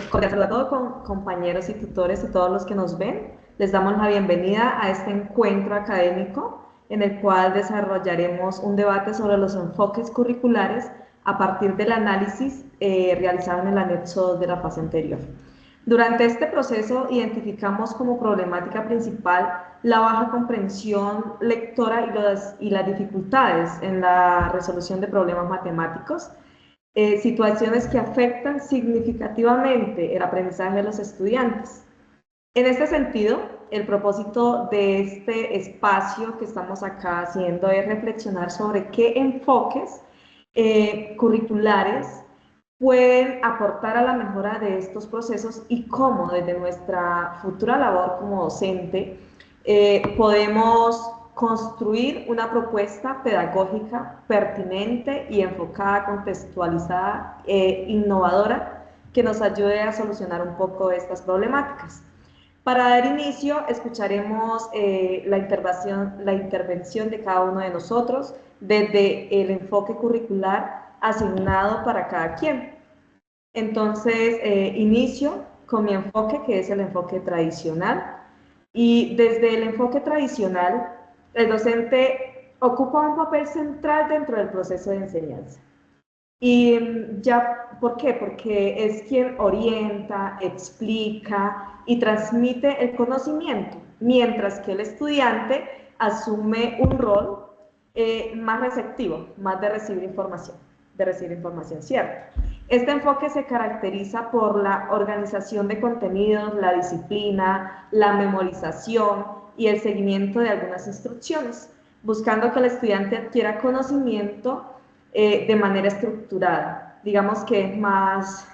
cordial saludo a todos compañeros y tutores y todos los que nos ven. Les damos la bienvenida a este encuentro académico en el cual desarrollaremos un debate sobre los enfoques curriculares a partir del análisis realizado en el anexo de la fase anterior. Durante este proceso identificamos como problemática principal la baja comprensión lectora y las dificultades en la resolución de problemas matemáticos, situaciones que afectan significativamente el aprendizaje de los estudiantes. En este sentido, el propósito de este espacio que estamos acá haciendo es reflexionar sobre qué enfoques curriculares pueden aportar a la mejora de estos procesos y cómo desde nuestra futura labor como docente podemos construir una propuesta pedagógica pertinente y enfocada, contextualizada e innovadora que nos ayude a solucionar un poco estas problemáticas. Para dar inicio, escucharemos la intervención de cada uno de nosotros desde el enfoque curricular asignado para cada quien. Entonces, inicio con mi enfoque, que es el enfoque tradicional. Y desde el enfoque tradicional, el docente ocupa un papel central dentro del proceso de enseñanza. Y ya, ¿por qué? Porque es quien orienta, explica y transmite el conocimiento, mientras que el estudiante asume un rol más receptivo, más de recibir información, ¿cierto? Este enfoque se caracteriza por la organización de contenidos, la disciplina, la memorización y el seguimiento de algunas instrucciones, buscando que el estudiante adquiera conocimiento de manera estructurada. Digamos que es más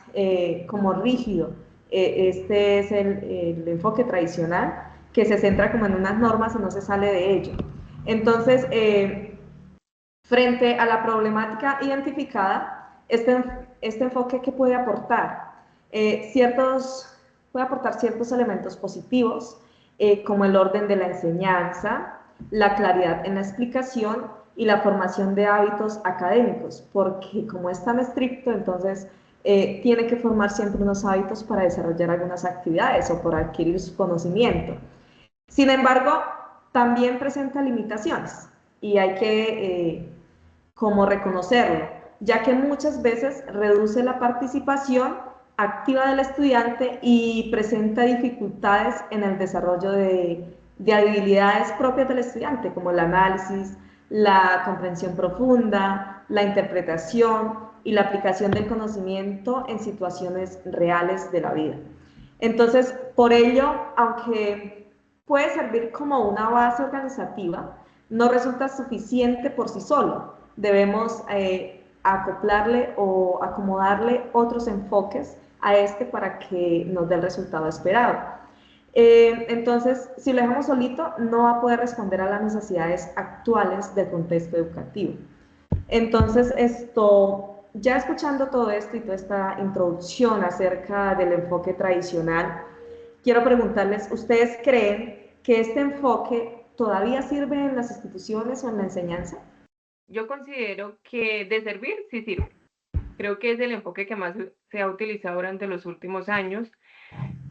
como rígido. Este es el enfoque tradicional, que se centra como en unas normas y no se sale de ello. Entonces, frente a la problemática identificada, este enfoque que puede aportar puede aportar ciertos elementos positivos, como el orden de la enseñanza, la claridad en la explicación y la formación de hábitos académicos, porque como es tan estricto, entonces tiene que formar siempre unos hábitos para desarrollar algunas actividades o por adquirir su conocimiento. Sin embargo, también presenta limitaciones y hay que como reconocerlo, ya que muchas veces reduce la participación activa del estudiante y presenta dificultades en el desarrollo de habilidades propias del estudiante, como el análisis, la comprensión profunda, la interpretación y la aplicación del conocimiento en situaciones reales de la vida. Entonces, por ello, aunque puede servir como una base organizativa, no resulta suficiente por sí solo. Debemos acoplarle o acomodarle otros enfoques a este para que nos dé el resultado esperado. Entonces, si lo dejamos solito, no va a poder responder a las necesidades actuales del contexto educativo. Entonces, ya escuchando todo esto y toda esta introducción acerca del enfoque tradicional, quiero preguntarles, ¿ustedes creen que este enfoque todavía sirve en las instituciones o en la enseñanza? Yo considero que de servir, sí sirve. Creo que es el enfoque que más se ha utilizado durante los últimos años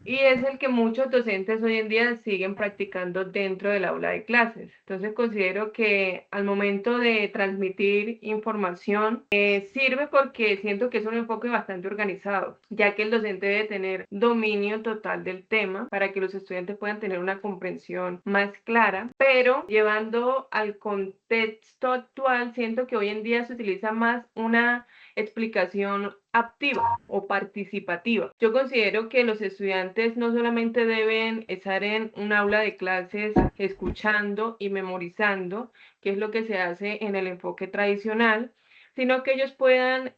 y es el que muchos docentes hoy en día siguen practicando dentro del aula de clases. Entonces considero que al momento de transmitir información sirve porque siento que es un enfoque bastante organizado, ya que el docente debe tener dominio total del tema para que los estudiantes puedan tener una comprensión más clara, pero llevando al contexto actual, siento que hoy en día se utiliza más una explicación activa o participativa. Yo considero que los estudiantes no solamente deben estar en un aula de clases escuchando y memorizando, que es lo que se hace en el enfoque tradicional, sino que ellos puedan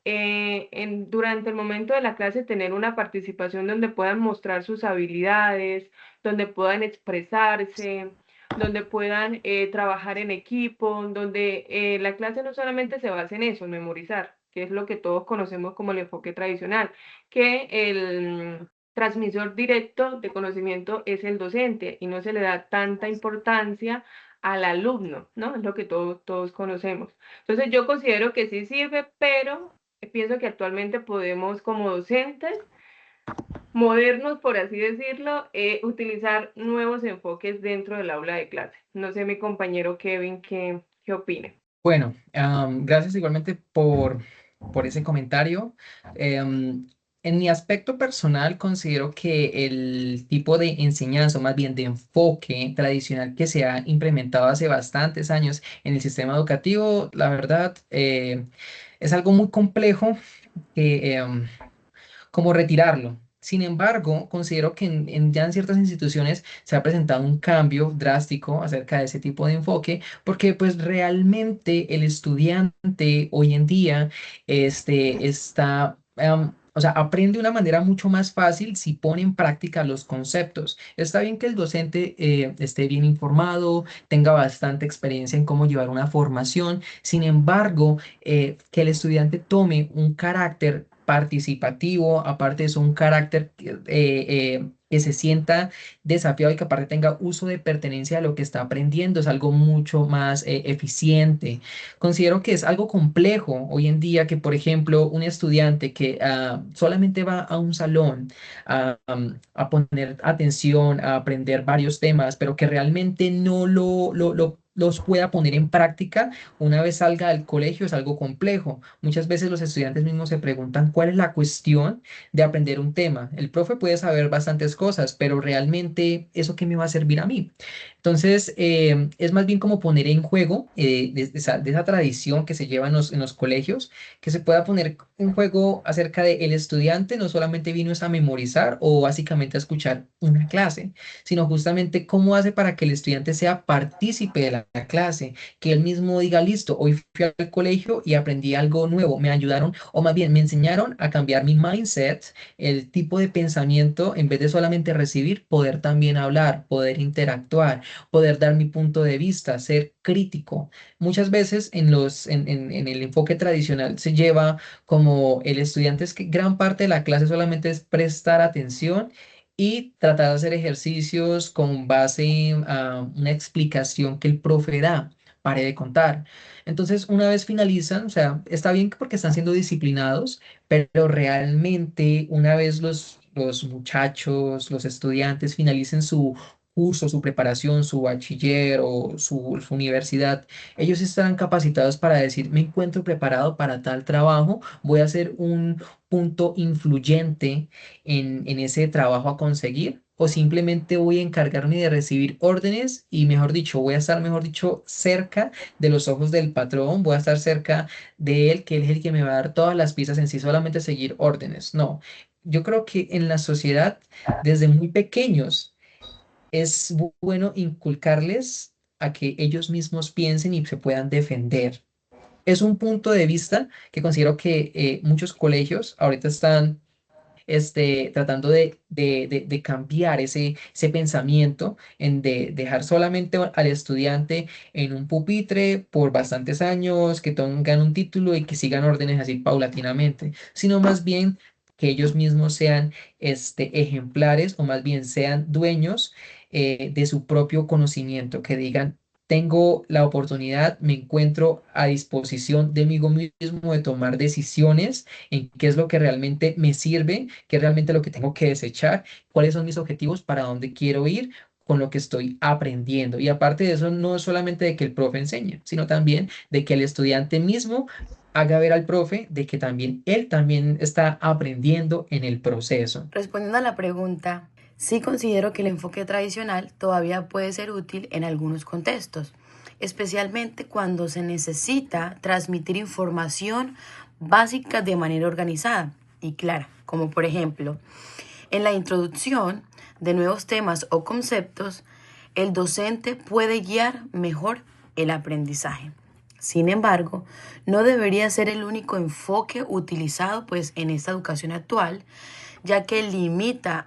durante el momento de la clase tener una participación donde puedan mostrar sus habilidades, donde puedan expresarse, donde puedan trabajar en equipo, donde la clase no solamente se basa en eso, en memorizar, que es lo que todos conocemos como el enfoque tradicional, que el transmisor directo de conocimiento es el docente y no se le da tanta importancia al alumno, ¿no? Es lo que todos conocemos. Entonces yo considero que sí sirve, pero pienso que actualmente podemos como docentes modernos, por así decirlo, utilizar nuevos enfoques dentro del aula de clase. No sé, mi compañero Kevin, ¿qué opina? Bueno, gracias igualmente por ese comentario. Em, en mi aspecto personal, considero que el tipo de enseñanza, o más bien de enfoque tradicional que se ha implementado hace bastantes años en el sistema educativo, la verdad, es algo muy complejo que, como retirarlo. Sin embargo, considero que ya en ciertas instituciones se ha presentado un cambio drástico acerca de ese tipo de enfoque, porque pues realmente el estudiante hoy en día está, o sea, aprende de una manera mucho más fácil si pone en práctica los conceptos. Está bien que el docente esté bien informado, tenga bastante experiencia en cómo llevar una formación, sin embargo, que el estudiante tome un carácter participativo, aparte de eso, un carácter que se sienta desafiado y que aparte tenga uso de pertenencia a lo que está aprendiendo, es algo mucho más eficiente. Considero que es algo complejo hoy en día que, por ejemplo, un estudiante que solamente va a un salón a poner atención, a aprender varios temas, pero que realmente no los pueda poner en práctica una vez salga del colegio, es algo complejo. Muchas veces los estudiantes mismos se preguntan cuál es la cuestión de aprender un tema. El profe puede saber bastantes cosas, pero realmente eso qué me va a servir a mí. Entonces, es más bien como poner en juego de esa tradición que se lleva en los colegios, que se pueda poner en juego acerca de el estudiante no solamente vino es a memorizar o básicamente a escuchar una clase, sino justamente cómo hace para que el estudiante sea partícipe de la clase, que él mismo diga, listo, hoy fui al colegio y aprendí algo nuevo, me ayudaron, o más bien me enseñaron a cambiar mi mindset, el tipo de pensamiento, en vez de solamente recibir, poder también hablar, poder interactuar, poder dar mi punto de vista, ser crítico. Muchas veces en el enfoque tradicional se lleva como el estudiante es que gran parte de la clase solamente es prestar atención y tratar de hacer ejercicios con base a una explicación que el profe da. Pare de contar. Entonces, una vez finalizan, o sea, está bien porque están siendo disciplinados, pero realmente una vez los muchachos, los estudiantes finalicen su curso, su preparación, su bachiller o su universidad, ellos estarán capacitados para decir, me encuentro preparado para tal trabajo, voy a ser un punto influyente en ese trabajo a conseguir. O simplemente voy a encargarme de recibir órdenes y, mejor dicho, voy a estar, mejor dicho, cerca de los ojos del patrón, voy a estar cerca de él, que él es el que me va a dar todas las piezas en sí, solamente seguir órdenes. No, yo creo que en la sociedad, desde muy pequeños, es bueno inculcarles a que ellos mismos piensen y se puedan defender. Es un punto de vista que considero que muchos colegios ahorita están tratando de cambiar ese pensamiento, en de dejar solamente al estudiante en un pupitre por bastantes años, que tengan un título y que sigan órdenes así paulatinamente, sino más bien que ellos mismos sean ejemplares o más bien sean dueños de su propio conocimiento, que digan, tengo la oportunidad, me encuentro a disposición de mí mismo de tomar decisiones en qué es lo que realmente me sirve, qué es realmente lo que tengo que desechar, cuáles son mis objetivos, para dónde quiero ir con lo que estoy aprendiendo. Y aparte de eso, no es solamente de que el profe enseñe, sino también de que el estudiante mismo haga ver al profe de que también él también está aprendiendo en el proceso. Respondiendo a la pregunta, sí considero que el enfoque tradicional todavía puede ser útil en algunos contextos, especialmente cuando se necesita transmitir información básica de manera organizada y clara, como por ejemplo, en la introducción de nuevos temas o conceptos, el docente puede guiar mejor el aprendizaje. Sin embargo, no debería ser el único enfoque utilizado pues en esta educación actual, ya que limita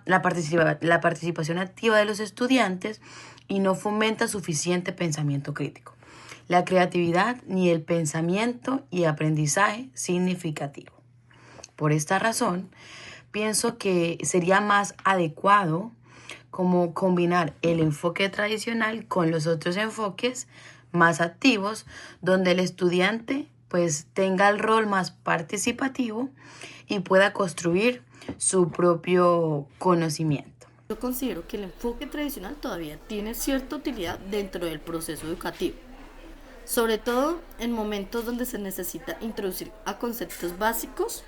la participación activa de los estudiantes y no fomenta suficiente pensamiento crítico, la creatividad ni el pensamiento y aprendizaje significativo. Por esta razón, pienso que sería más adecuado como combinar el enfoque tradicional con los otros enfoques más activos, donde el estudiante pues tenga el rol más participativo y pueda construir su propio conocimiento. Yo considero que el enfoque tradicional todavía tiene cierta utilidad dentro del proceso educativo, sobre todo en momentos donde se necesita introducir a conceptos básicos,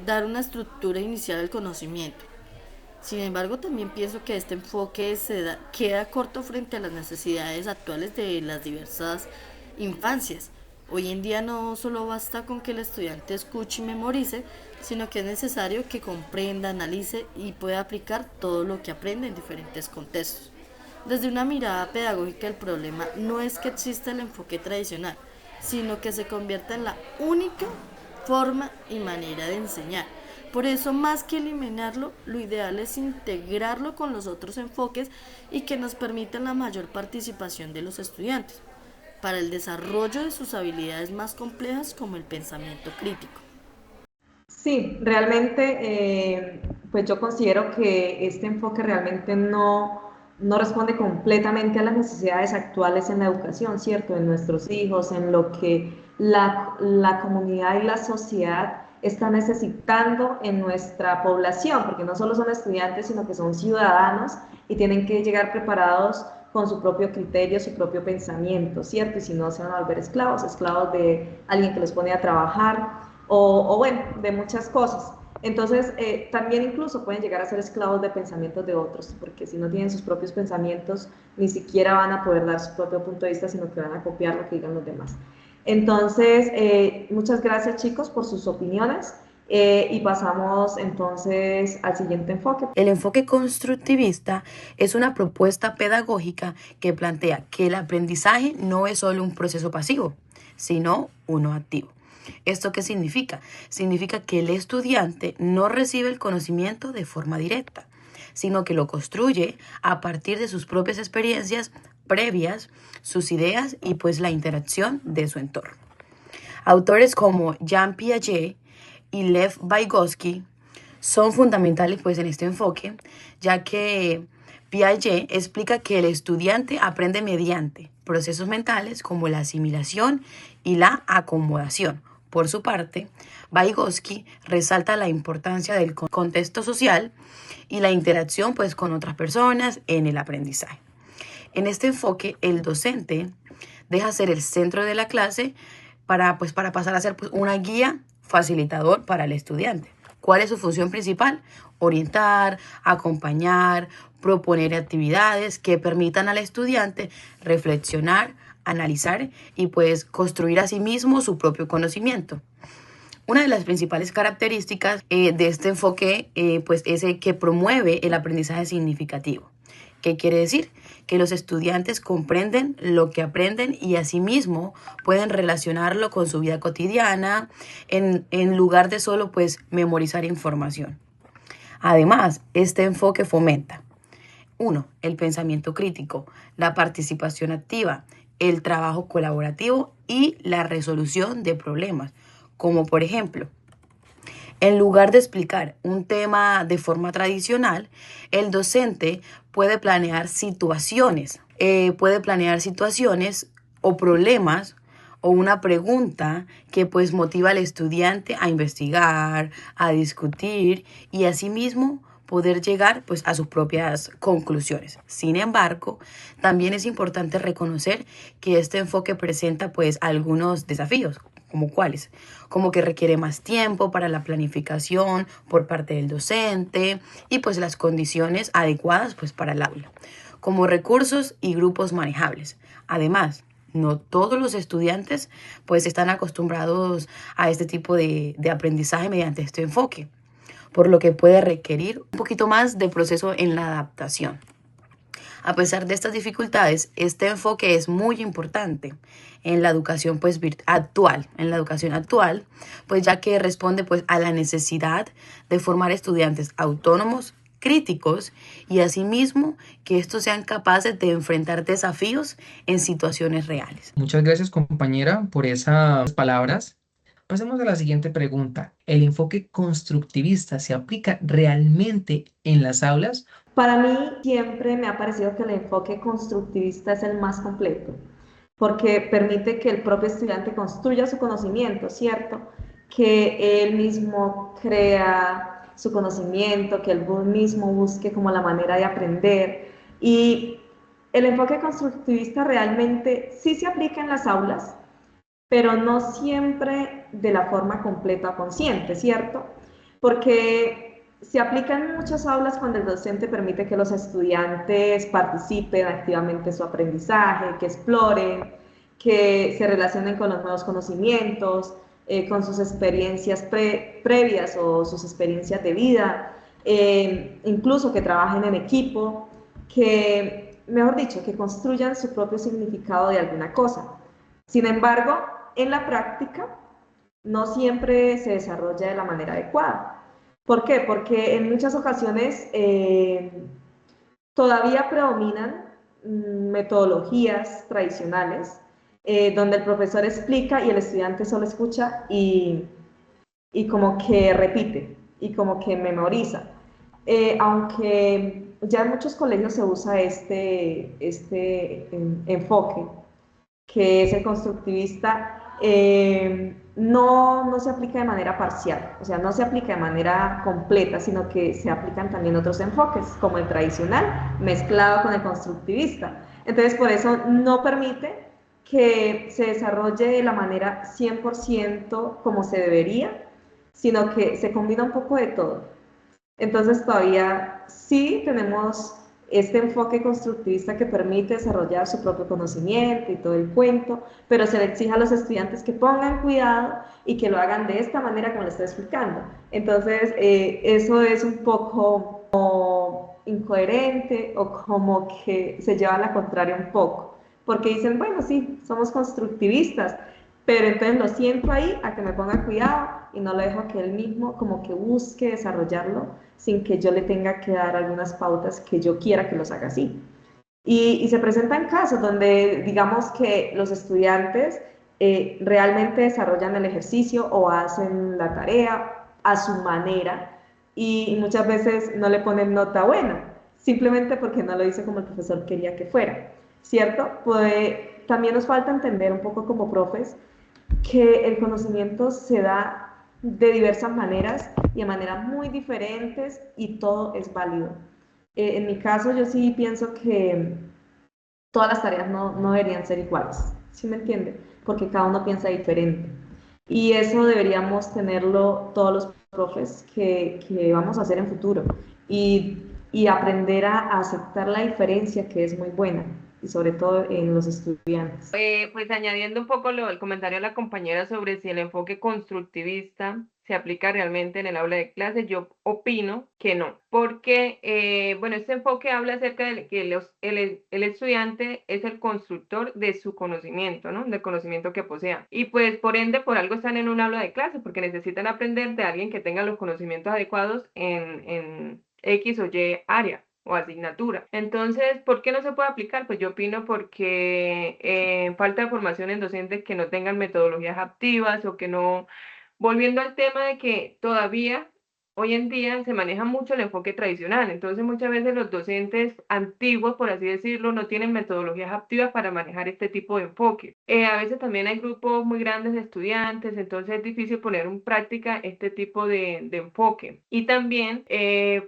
dar una estructura inicial al conocimiento. Sin embargo, también pienso que este enfoque queda corto frente a las necesidades actuales de las diversas infancias. Hoy en día no solo basta con que el estudiante escuche y memorice, sino que es necesario que comprenda, analice y pueda aplicar todo lo que aprende en diferentes contextos. Desde una mirada pedagógica, el problema no es que exista el enfoque tradicional, sino que se convierta en la única forma y manera de enseñar. Por eso, más que eliminarlo, lo ideal es integrarlo con los otros enfoques y que nos permitan la mayor participación de los estudiantes para el desarrollo de sus habilidades más complejas como el pensamiento crítico. Sí, realmente, pues yo considero que este enfoque realmente no responde completamente a las necesidades actuales en la educación, ¿cierto? En nuestros hijos, en lo que la comunidad y la sociedad está necesitando en nuestra población, porque no solo son estudiantes, sino que son ciudadanos y tienen que llegar preparados con su propio criterio, su propio pensamiento, ¿cierto? Y si no, se van a volver esclavos de alguien que los pone a trabajar, o bueno, de muchas cosas. Entonces, también incluso pueden llegar a ser esclavos de pensamientos de otros, porque si no tienen sus propios pensamientos, ni siquiera van a poder dar su propio punto de vista, sino que van a copiar lo que digan los demás. Entonces, muchas gracias chicos por sus opiniones. Y pasamos entonces al siguiente enfoque. El enfoque constructivista es una propuesta pedagógica que plantea que el aprendizaje no es solo un proceso pasivo, sino uno activo. ¿Esto qué significa? Significa que el estudiante no recibe el conocimiento de forma directa, sino que lo construye a partir de sus propias experiencias previas, sus ideas y pues la interacción de su entorno. Autores como Jean Piaget y Lev Vygotsky son fundamentales pues en este enfoque, ya que Piaget explica que el estudiante aprende mediante procesos mentales como la asimilación y la acomodación. Por su parte, Vygotsky resalta la importancia del contexto social y la interacción pues con otras personas en el aprendizaje. En este enfoque, el docente deja ser el centro de la clase para pasar a ser pues, una guía facilitador para el estudiante. ¿Cuál es su función principal? Orientar, acompañar, proponer actividades que permitan al estudiante reflexionar, analizar y pues construir a sí mismo su propio conocimiento. Una de las principales características de este enfoque pues es el que promueve el aprendizaje significativo. ¿Qué quiere decir? Que los estudiantes comprenden lo que aprenden y asimismo pueden relacionarlo con su vida cotidiana en lugar de solo pues memorizar información. Además, este enfoque fomenta 1. El pensamiento crítico, la participación activa, el trabajo colaborativo y la resolución de problemas, como por ejemplo, en lugar de explicar un tema de forma tradicional, el docente puede planear situaciones o problemas o una pregunta que pues motiva al estudiante a investigar, a discutir y asimismo poder llegar pues a sus propias conclusiones. Sin embargo, también es importante reconocer que este enfoque presenta pues algunos desafíos, como cuáles, como que requiere más tiempo para la planificación por parte del docente y pues las condiciones adecuadas pues para el aula, como recursos y grupos manejables. Además, no todos los estudiantes pues están acostumbrados a este tipo de aprendizaje mediante este enfoque, por lo que puede requerir un poquito más de proceso en la adaptación. A pesar de estas dificultades, este enfoque es muy importante en la educación pues actual, pues ya que responde pues a la necesidad de formar estudiantes autónomos, críticos y asimismo que estos sean capaces de enfrentar desafíos en situaciones reales. Muchas gracias, compañera, por esas palabras. Pasemos a la siguiente pregunta. ¿El enfoque constructivista se aplica realmente en las aulas? Para mí siempre me ha parecido que el enfoque constructivista es el más completo, porque permite que el propio estudiante construya su conocimiento, ¿cierto? que él mismo crea su conocimiento, que él mismo busque como la manera de aprender. Y el enfoque constructivista realmente sí se aplica en las aulas, pero no siempre de la forma completa o consciente, ¿cierto? Porque se aplica en muchas aulas cuando el docente permite que los estudiantes participen activamente en su aprendizaje, que exploren, que se relacionen con los nuevos conocimientos, con sus experiencias previas o sus experiencias de vida, incluso que trabajen en equipo, que, mejor dicho, que construyan su propio significado de alguna cosa. Sin embargo, en la práctica no siempre se desarrolla de la manera adecuada. ¿Por qué? Porque en muchas ocasiones todavía predominan metodologías tradicionales donde el profesor explica y el estudiante solo escucha y como que repite y como que memoriza. Aunque ya en muchos colegios se usa este enfoque, que es el constructivista, no se aplica de manera parcial, o sea, no se aplica de manera completa, sino que se aplican también otros enfoques, como el tradicional, mezclado con el constructivista. Entonces, por eso no permite que se desarrolle de la manera 100% como se debería, sino que se combina un poco de todo. Entonces todavía sí tenemos este enfoque constructivista que permite desarrollar su propio conocimiento y todo el cuento, pero se le exige a los estudiantes que pongan cuidado y que lo hagan de esta manera como le estoy explicando. Entonces eso es un poco como incoherente o como que se lleva a la contraria un poco, porque dicen, bueno, sí, somos constructivistas, pero entonces lo siento ahí a que me ponga cuidado y no lo dejo que él mismo como que busque desarrollarlo sin que yo le tenga que dar algunas pautas que yo quiera que los haga así. Y se presentan casos donde digamos que los estudiantes realmente desarrollan el ejercicio o hacen la tarea a su manera y muchas veces no le ponen nota buena, simplemente porque no lo hizo como el profesor quería que fuera, ¿cierto? Pues también nos falta entender un poco como profes que el conocimiento se da de diversas maneras y de maneras muy diferentes y todo es válido. En mi caso, yo sí pienso que todas las tareas no deberían ser iguales, ¿sí me entiende? Porque cada uno piensa diferente. Y eso deberíamos tenerlo todos los profes que vamos a hacer en futuro y aprender a aceptar la diferencia que es muy buena y sobre todo en los estudiantes. Pues añadiendo un poco el comentario de la compañera sobre si el enfoque constructivista se aplica realmente en el aula de clase, yo opino que no, porque, bueno, este enfoque habla acerca de que el estudiante es el constructor de su conocimiento, ¿no? Del conocimiento que posea. Y pues, por ende, por algo están en un aula de clase, porque necesitan aprender de alguien que tenga los conocimientos adecuados en X o Y área o asignatura. Entonces, ¿por qué no se puede aplicar? Pues yo opino porque falta de formación en docentes que no tengan metodologías activas o que no, volviendo al tema de que todavía hoy en día se maneja mucho el enfoque tradicional, entonces muchas veces los docentes antiguos, por así decirlo, no tienen metodologías activas para manejar este tipo de enfoque. A veces también hay grupos muy grandes de estudiantes, entonces es difícil poner en práctica este tipo de enfoque. Y también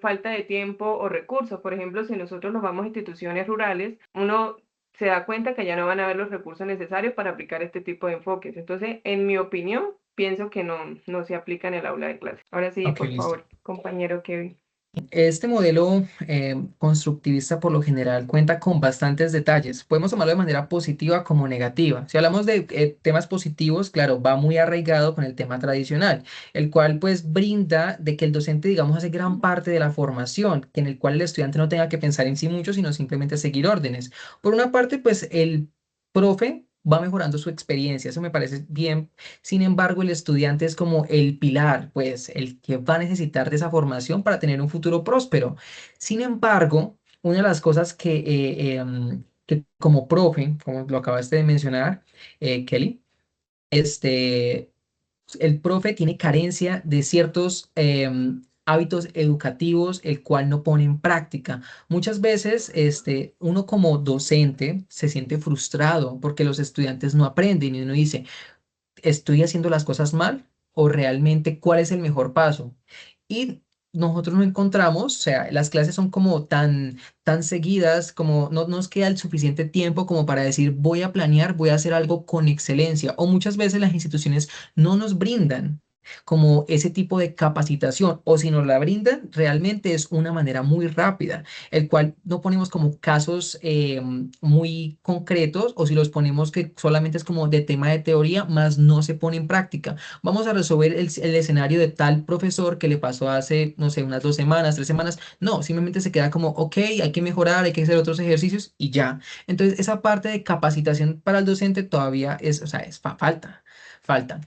falta de tiempo o recursos. Por ejemplo, si nosotros nos vamos a instituciones rurales, uno se da cuenta que ya no van a haber los recursos necesarios para aplicar este tipo de enfoques. Entonces, en mi opinión, pienso que no se aplica en el aula de clase. Ahora sí, Ok, por listo. favor, compañero Kevin. Este modelo constructivista por lo general cuenta con bastantes detalles. Podemos tomarlo de manera positiva como negativa. Si hablamos de temas positivos, claro, va muy arraigado con el tema tradicional, el cual pues brinda de que el docente, digamos, hace gran parte de la formación, en el cual el estudiante no tenga que pensar en sí mucho, sino simplemente seguir órdenes. Por una parte, pues el profe va mejorando su experiencia, eso me parece bien. Sin embargo, el estudiante es como el pilar, pues el que va a necesitar de esa formación para tener un futuro próspero. Sin embargo, una de las cosas que como profe, como lo acabaste de mencionar, Kelly, este, el profe tiene carencia de ciertos hábitos educativos, el cual no pone en práctica. Muchas veces, uno como docente se siente frustrado porque los estudiantes no aprenden y uno dice, estoy haciendo las cosas mal. o realmente cuál es el mejor paso. Y nosotros no encontramos, o sea, las clases son como tan seguidas, como no nos queda el suficiente tiempo como para decir voy a planear, voy a hacer algo con excelencia. O muchas veces las instituciones no nos brindan como ese tipo de capacitación, o si nos la brindan, realmente es una manera muy rápida, el cual no ponemos como casos muy concretos, o si los ponemos que solamente es como de tema de teoría, más no se pone en práctica. Vamos a resolver el escenario de tal profesor que le pasó hace, no sé, unas 2 semanas, 3 semanas. No, simplemente se queda como, ok, hay que mejorar, hay que hacer otros ejercicios y ya. Entonces, esa parte de capacitación para el docente todavía es, o sea, falta, falta.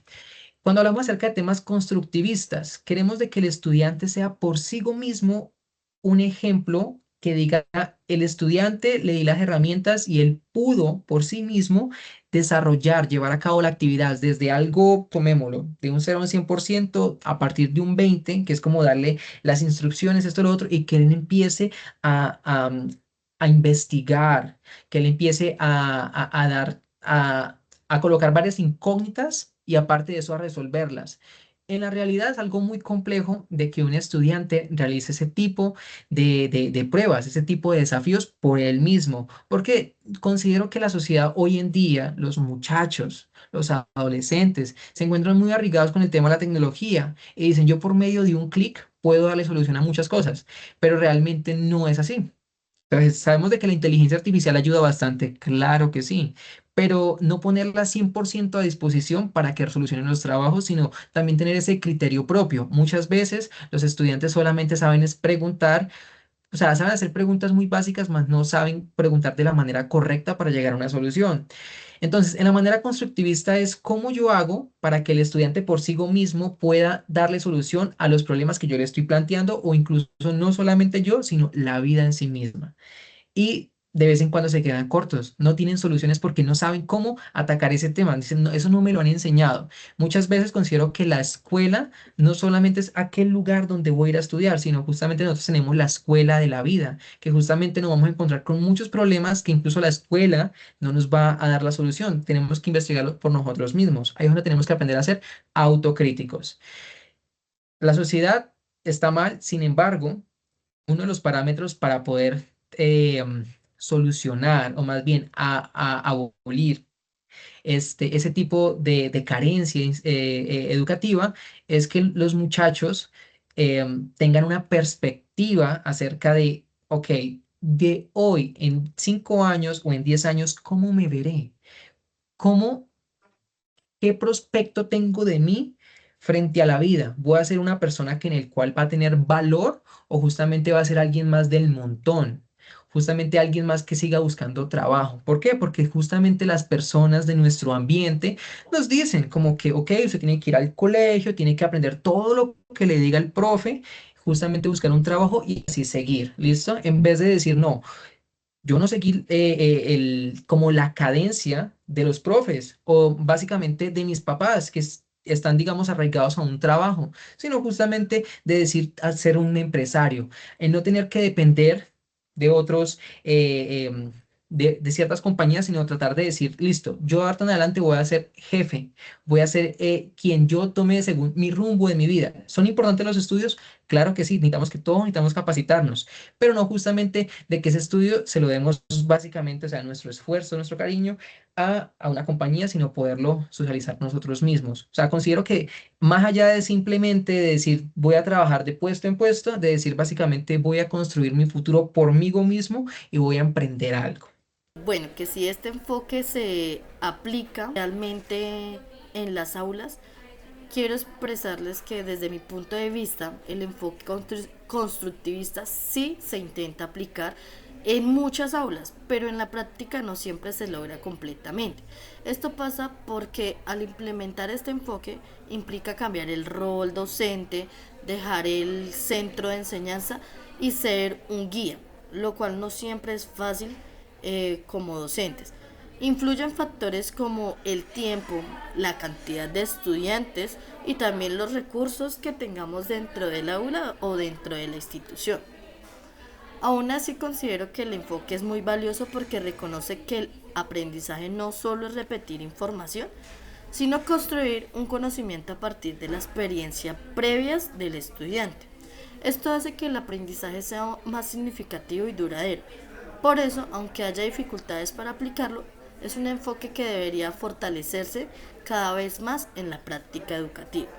Cuando hablamos acerca de temas constructivistas, queremos de que el estudiante sea por sí mismo un ejemplo que diga, el estudiante le di las herramientas y él pudo por sí mismo desarrollar, llevar a cabo la actividad desde algo, tomémoslo, de un 0 a un 100% a partir de un 20, que es como darle las instrucciones, esto, lo otro, y que él empiece a, a, a investigar, que él empiece a dar, a colocar varias incógnitas y aparte de eso a resolverlas. En la realidad es algo muy complejo de que un estudiante realice ese tipo de pruebas, ese tipo de desafíos por él mismo, porque considero que la sociedad hoy en día, los muchachos, los adolescentes, se encuentran muy arraigados con el tema de la tecnología y dicen, yo por medio de un clic puedo darle solución a muchas cosas, pero realmente no es así. Entonces, sabemos de que la inteligencia artificial ayuda bastante, claro que sí, pero no ponerla 100% a disposición para que solucionen los trabajos, sino también tener ese criterio propio. Muchas veces los estudiantes solamente saben es preguntar, o sea, saben hacer preguntas muy básicas, mas no saben preguntar de la manera correcta para llegar a una solución. Entonces, en la manera constructivista es cómo yo hago para que el estudiante por sí mismo pueda darle solución a los problemas que yo le estoy planteando o incluso no solamente yo, sino la vida en sí misma y de vez en cuando se quedan cortos, no tienen soluciones porque no saben cómo atacar ese tema. Dicen, "No, eso no me lo han enseñado". Muchas veces considero que la escuela no solamente es aquel lugar donde voy a ir a estudiar, sino justamente nosotros tenemos la escuela de la vida, que justamente nos vamos a encontrar con muchos problemas que incluso la escuela no nos va a dar la solución. Tenemos que investigarlo por nosotros mismos. Ahí es donde tenemos que aprender a ser autocríticos. La sociedad está mal, sin embargo, uno de los parámetros para poder solucionar o más bien abolir ese tipo de carencia educativa es que los muchachos tengan una perspectiva acerca de, ok, de hoy en 5 años o en 10 años, ¿cómo me veré? ¿Cómo ¿Qué prospecto tengo de mí frente a la vida? ¿Voy a ser una persona que en el cual va a tener valor o justamente va a ser alguien más del montón? Justamente alguien más que siga buscando trabajo. ¿Por qué? Porque justamente las personas de nuestro ambiente nos dicen como que, ok, usted tiene que ir al colegio, tiene que aprender todo lo que le diga el profe, justamente buscar un trabajo y así seguir, ¿listo? En vez de decir, no, yo no seguí como la cadencia de los profes o básicamente de mis papás están, digamos, arraigados a un trabajo, sino justamente de decir a ser un empresario, en no tener que depender de otros, de ciertas compañías, sino tratar de decir, listo, yo de ahora en adelante voy a ser jefe, voy a ser quien yo tome según mi rumbo de mi vida. ¿Son importantes los estudios? Claro que sí, necesitamos que todos necesitamos capacitarnos, pero no justamente de que ese estudio se lo demos básicamente, o sea, nuestro esfuerzo, nuestro cariño a una compañía, sino poderlo socializar nosotros mismos. O sea, considero que más allá de simplemente decir voy a trabajar de puesto en puesto, de decir básicamente voy a construir mi futuro por mí mismo y voy a emprender algo. Bueno, que si este enfoque se aplica realmente en las aulas, quiero expresarles que desde mi punto de vista el enfoque constructivista sí se intenta aplicar en muchas aulas, pero en la práctica no siempre se logra completamente. Esto pasa porque al implementar este enfoque implica cambiar el rol docente, dejar el centro de enseñanza y ser un guía, lo cual no siempre es fácil como docentes. Influyen factores como el tiempo, la cantidad de estudiantes y también los recursos que tengamos dentro del aula o dentro de la institución. Aún así considero que el enfoque es muy valioso porque reconoce que el aprendizaje no solo es repetir información, sino construir un conocimiento a partir de la experiencia previas del estudiante. Esto hace que el aprendizaje sea más significativo y duradero. Por eso, aunque haya dificultades para aplicarlo, es un enfoque que debería fortalecerse cada vez más en la práctica educativa.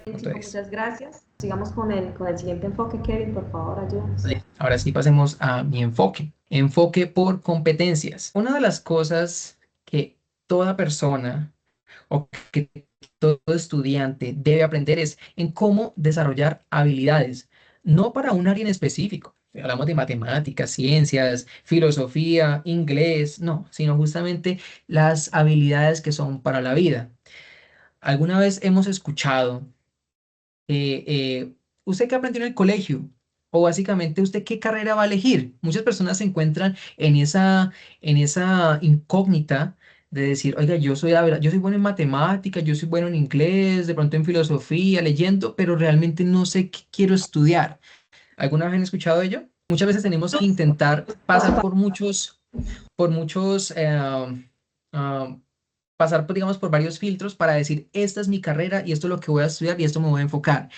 Punto es. Muchas gracias. Sigamos con el siguiente enfoque, Kevin, por favor, ayúdanos. Ahora sí pasemos a mi enfoque. Enfoque por competencias. Una de las cosas que toda persona o que todo estudiante debe aprender es en cómo desarrollar habilidades, no para un área en específico. Hablamos de matemáticas, ciencias, filosofía, inglés, no, sino justamente las habilidades que son para la vida. ¿Alguna vez hemos escuchado usted qué aprendió en el colegio? O básicamente, ¿usted qué carrera va a elegir? Muchas personas se encuentran en esa incógnita de decir, oiga, yo soy, la verdad, yo soy bueno en matemáticas, yo soy bueno en inglés, de pronto en filosofía, leyendo, pero realmente no sé qué quiero estudiar. ¿Alguna vez han escuchado ello? Muchas veces tenemos que intentar pasar por muchos, ah, pasar, digamos, por varios filtros para decir, esta es mi carrera y esto es lo que voy a estudiar y esto me voy a enfocar.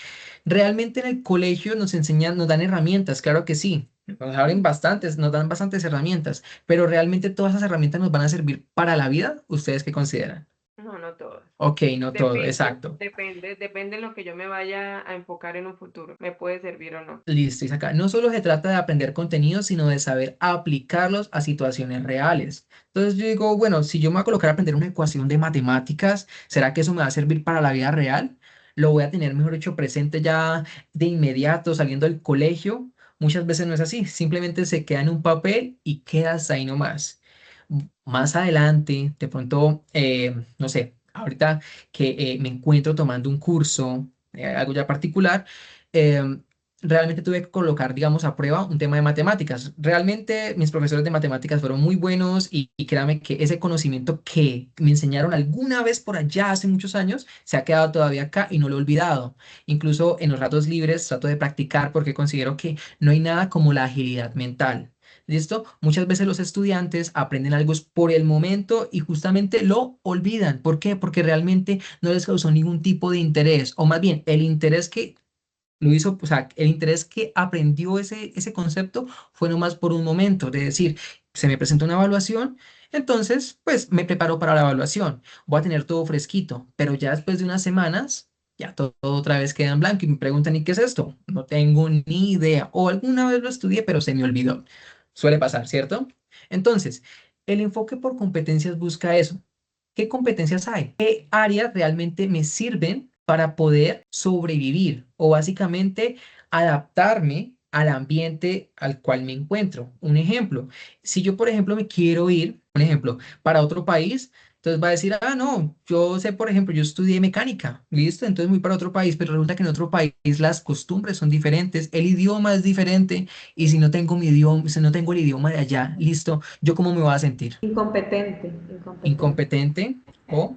Realmente en el colegio nos enseñan, nos dan herramientas, claro que sí. Nos abren bastantes, nos dan bastantes herramientas, pero realmente todas esas herramientas nos van a servir para la vida. ¿Ustedes qué consideran? No, no todas. Ok, no todo, Depende, exacto. depende en lo que yo me vaya a enfocar en un futuro. Me puede servir o no. Listo, y acá. No solo se trata de aprender contenidos, sino de saber aplicarlos a situaciones reales. Entonces yo digo, bueno, si yo me voy a colocar a aprender una ecuación de matemáticas, ¿será que eso me va a servir para la vida real? Lo voy a tener, mejor dicho, presente ya de inmediato, saliendo del colegio. Muchas veces no es así, simplemente se queda en un papel y queda hasta ahí nomás. Más adelante, de pronto, no sé, ahorita que me encuentro tomando un curso, algo ya particular, em, realmente tuve que colocar, digamos, a prueba un tema de matemáticas. Realmente mis profesores de matemáticas fueron muy buenos y créame que ese conocimiento que me enseñaron alguna vez por allá hace muchos años se ha quedado todavía acá y no lo he olvidado. Incluso en los ratos libres trato de practicar porque considero que no hay nada como la agilidad mental. ¿Listo? Muchas veces los estudiantes aprenden algo por el momento y justamente lo olvidan. ¿Por qué? Porque realmente no les causó ningún tipo de interés, o más bien el interés que lo hizo, o sea, el interés que aprendió ese concepto fue nomás por un momento, de decir, se me presenta una evaluación, entonces, pues me preparo para la evaluación, voy a tener todo fresquito, pero ya después de unas semanas, ya todo otra vez queda en blanco y me preguntan, ¿y qué es esto? No tengo ni idea, o alguna vez lo estudié, pero se me olvidó. Suele pasar, ¿cierto? Entonces, el enfoque por competencias busca eso. ¿Qué competencias hay? ¿Qué áreas realmente me sirven para poder sobrevivir o básicamente adaptarme al ambiente al cual me encuentro? Un ejemplo, si yo, por ejemplo, me quiero ir, un ejemplo, para otro país, entonces va a decir, ah, no, yo sé, por ejemplo, yo estudié mecánica, listo, entonces voy para otro país, pero resulta que en otro país las costumbres son diferentes, el idioma es diferente, y si no tengo mi idioma, si no tengo el idioma de allá, listo, ¿yo cómo me voy a sentir? Incompetente, incompetente. ¿Incompetente? ¿O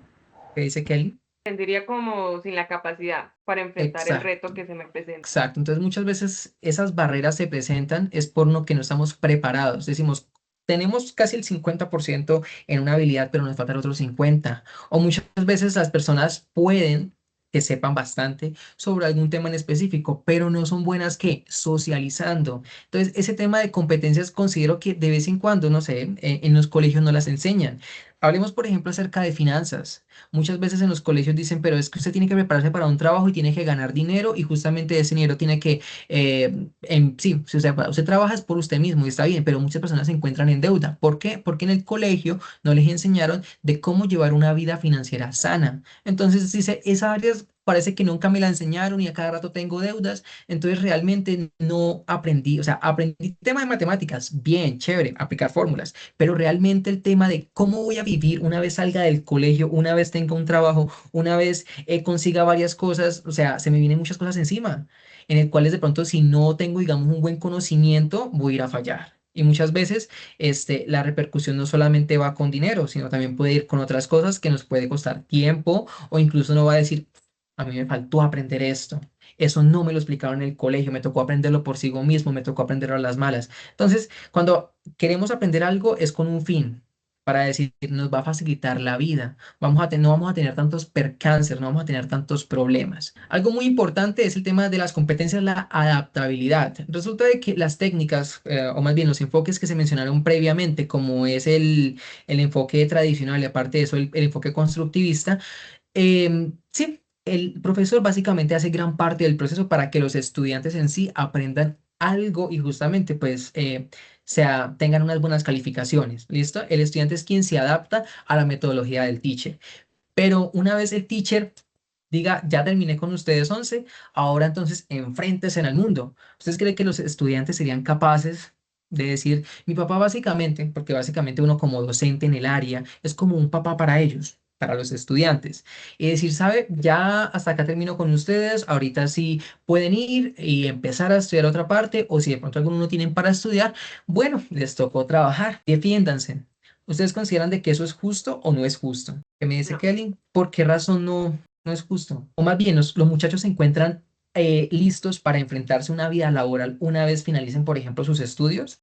qué dice Kelly? Sentiría como sin la capacidad para enfrentar el Exacto, reto que se me presenta. exacto. Entonces muchas veces esas barreras se presentan es por lo que no estamos preparados. Decimos, tenemos casi el 50% en una habilidad, pero nos falta el otro 50%. O muchas veces las personas pueden que sepan bastante sobre algún tema en específico, pero no son buenas que socializando. Entonces, ese tema de competencias considero que de vez en cuando, no sé, en los colegios no las enseñan. Hablemos, por ejemplo, acerca de finanzas. Muchas veces en los colegios dicen, pero es que usted tiene que prepararse para un trabajo y tiene que ganar dinero y justamente ese dinero tiene que, sí, si usted trabaja es por usted mismo y está bien, pero muchas personas se encuentran en deuda. ¿Por qué? Porque en el colegio no les enseñaron de cómo llevar una vida financiera sana. Entonces dice, esa área parece que nunca me la enseñaron y a cada rato tengo deudas, entonces realmente no aprendí, o sea, aprendí tema de matemáticas, bien, chévere, aplicar fórmulas, pero realmente el tema de cómo voy a vivir una vez salga del colegio, una vez tenga un trabajo, una vez consiga varias cosas, o sea, se me vienen muchas cosas encima, en el cuales de pronto si no tengo, digamos, un buen conocimiento, voy a ir a fallar. Y muchas veces la repercusión no solamente va con dinero, sino también puede ir con otras cosas que nos puede costar tiempo o incluso no va a decir, a mí me faltó aprender esto. Eso no me lo explicaron en el colegio, me tocó aprenderlo por sí mismo, me tocó aprenderlo a las malas. Entonces, cuando queremos aprender algo es con un fin. para decir, nos va a facilitar la vida, no vamos a tener tantos percances, no vamos a tener tantos problemas. Algo muy importante es el tema de las competencias, la adaptabilidad. Resulta de que las técnicas, o más bien los enfoques que se mencionaron previamente, como es el enfoque tradicional y aparte de eso el enfoque constructivista, sí, el profesor básicamente hace gran parte del proceso para que los estudiantes en sí aprendan algo y justamente pues tengan unas buenas calificaciones. ¿Listo? El estudiante es quien se adapta a la metodología del teacher. Pero una vez el teacher diga, ya terminé con ustedes 11, ahora entonces enfréntense al mundo. ¿Ustedes creen que los estudiantes serían capaces de decir, mi papá básicamente, porque básicamente uno como docente en el área es como un papá para ellos, para los estudiantes, y decir, sabe, ya hasta acá termino con ustedes, ahorita sí pueden ir y empezar a estudiar otra parte, o si de pronto algunos no tienen para estudiar, bueno, les tocó trabajar, defiéndanse. ¿Ustedes consideran de que eso es justo o no es justo? ¿Qué me dice No. Kelly? ¿Por qué razón no es justo? O más bien, los muchachos se encuentran listos para enfrentarse a una vida laboral una vez finalicen, por ejemplo, sus estudios.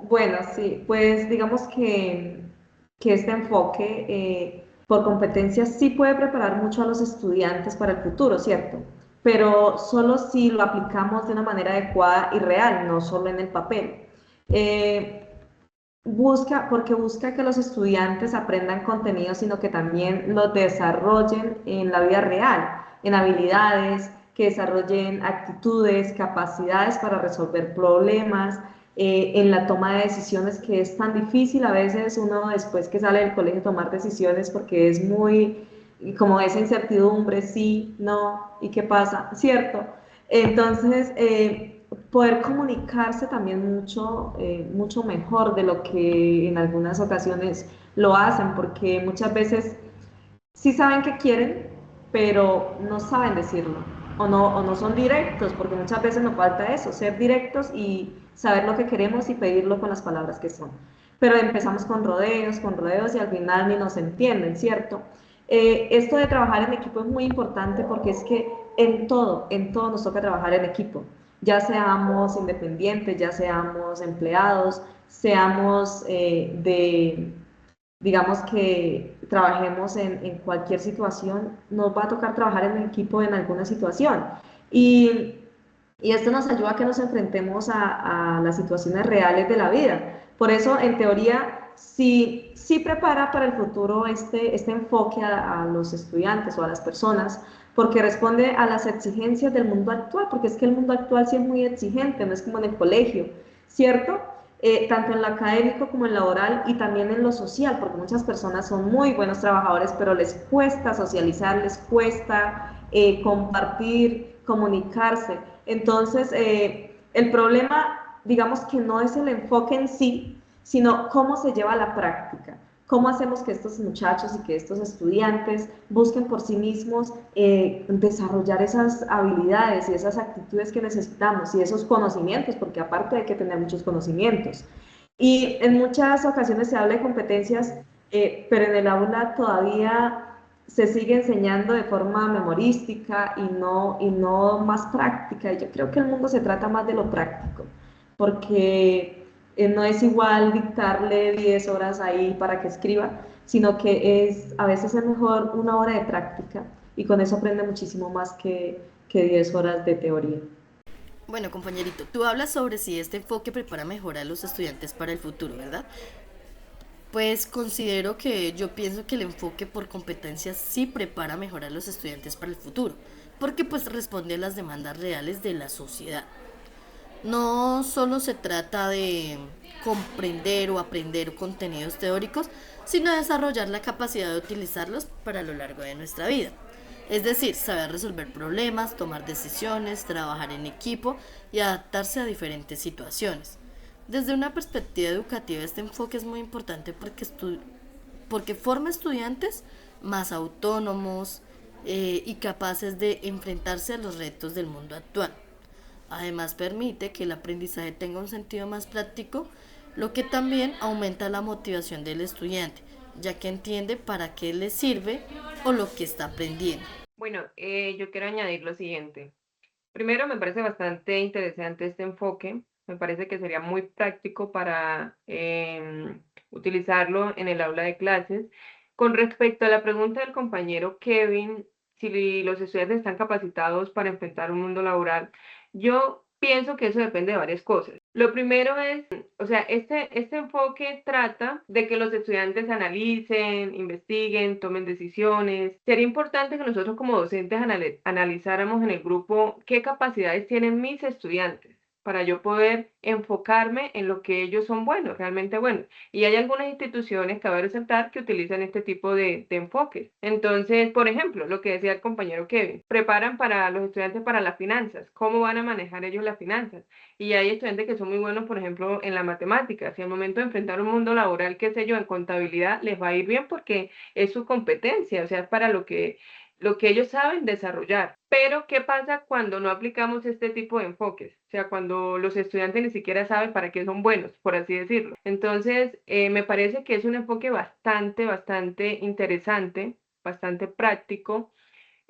Bueno, sí, pues digamos que este enfoque por competencias sí puede preparar mucho a los estudiantes para el futuro, ¿cierto? Pero solo si lo aplicamos de una manera adecuada y real, no solo en el papel. Eh, porque busca que los estudiantes aprendan contenido, sino que también los desarrollen en la vida real, en habilidades, que desarrollen actitudes, capacidades para resolver problemas, en la toma de decisiones, que es tan difícil a veces uno después que sale del colegio tomar decisiones porque es muy como esa incertidumbre, sí, no, ¿y qué pasa? ¿Cierto? Entonces, poder comunicarse también mucho mejor de lo que en algunas ocasiones lo hacen, porque muchas veces sí saben que quieren, pero no saben decirlo, o no son directos, porque muchas veces nos falta eso, ser directos y saber lo que queremos y pedirlo con las palabras que son. Pero empezamos con rodeos y al final ni nos entienden, ¿cierto? Esto de trabajar en equipo es muy importante porque es que en todo nos toca trabajar en equipo, ya seamos independientes, ya seamos empleados, seamos digamos que trabajemos en cualquier situación, nos va a tocar trabajar en equipo en alguna situación. Y, y esto nos ayuda a que nos enfrentemos a las situaciones reales de la vida. Por eso, en teoría, sí prepara para el futuro este enfoque a los estudiantes o a las personas, porque responde a las exigencias del mundo actual, porque es que el mundo actual sí es muy exigente, no es como en el colegio, ¿cierto? Tanto en lo académico como en lo laboral y también en lo social, porque muchas personas son muy buenos trabajadores, pero les cuesta socializar, les cuesta compartir, comunicarse. Entonces, el problema, digamos que no es el enfoque en sí, sino cómo se lleva a la práctica. ¿Cómo hacemos que estos muchachos y que estos estudiantes busquen por sí mismos desarrollar esas habilidades y esas actitudes que necesitamos y esos conocimientos? Porque aparte hay que tener muchos conocimientos. Y en muchas ocasiones se habla de competencias, pero en el aula todavía se sigue enseñando de forma memorística y no más práctica. Y yo creo que el mundo se trata más de lo práctico, porque no es igual dictarle 10 horas ahí para que escriba, sino que a veces es mejor una hora de práctica y con eso aprende muchísimo más que 10 horas de teoría. Bueno, compañerito, tú hablas sobre si este enfoque prepara mejor a los estudiantes para el futuro, ¿verdad? Pues considero que yo pienso que el enfoque por competencias sí prepara mejor a los estudiantes para el futuro, porque pues responde a las demandas reales de la sociedad. No solo se trata de comprender o aprender contenidos teóricos, sino de desarrollar la capacidad de utilizarlos para lo largo de nuestra vida. Es decir, saber resolver problemas, tomar decisiones, trabajar en equipo y adaptarse a diferentes situaciones. Desde una perspectiva educativa, este enfoque es muy importante porque forma estudiantes más autónomos y capaces de enfrentarse a los retos del mundo actual. Además, permite que el aprendizaje tenga un sentido más práctico, lo que también aumenta la motivación del estudiante, ya que entiende para qué le sirve o lo que está aprendiendo. Bueno, yo quiero añadir lo siguiente. Primero, me parece bastante interesante este enfoque. Me parece que sería muy práctico para utilizarlo en el aula de clases. Con respecto a la pregunta del compañero Kevin, si los estudiantes están capacitados para enfrentar un mundo laboral, yo pienso que eso depende de varias cosas. Lo primero es, o sea, este enfoque trata de que los estudiantes analicen, investiguen, tomen decisiones. Sería importante que nosotros como docentes analizáramos en el grupo qué capacidades tienen mis estudiantes para yo poder enfocarme en lo que ellos son buenos, realmente buenos. Y hay algunas instituciones, cabe resaltar, que utilizan este tipo de enfoques. Entonces, por ejemplo, lo que decía el compañero Kevin, preparan para los estudiantes para las finanzas, cómo van a manejar ellos las finanzas. Y hay estudiantes que son muy buenos, por ejemplo, en la matemática. Si al momento de enfrentar un mundo laboral, qué sé yo, en contabilidad, les va a ir bien porque es su competencia, o sea, es para lo que ellos saben desarrollar. Pero, ¿qué pasa cuando no aplicamos este tipo de enfoques? O sea, cuando los estudiantes ni siquiera saben para qué son buenos, por así decirlo. Entonces, me parece que es un enfoque bastante interesante, bastante práctico.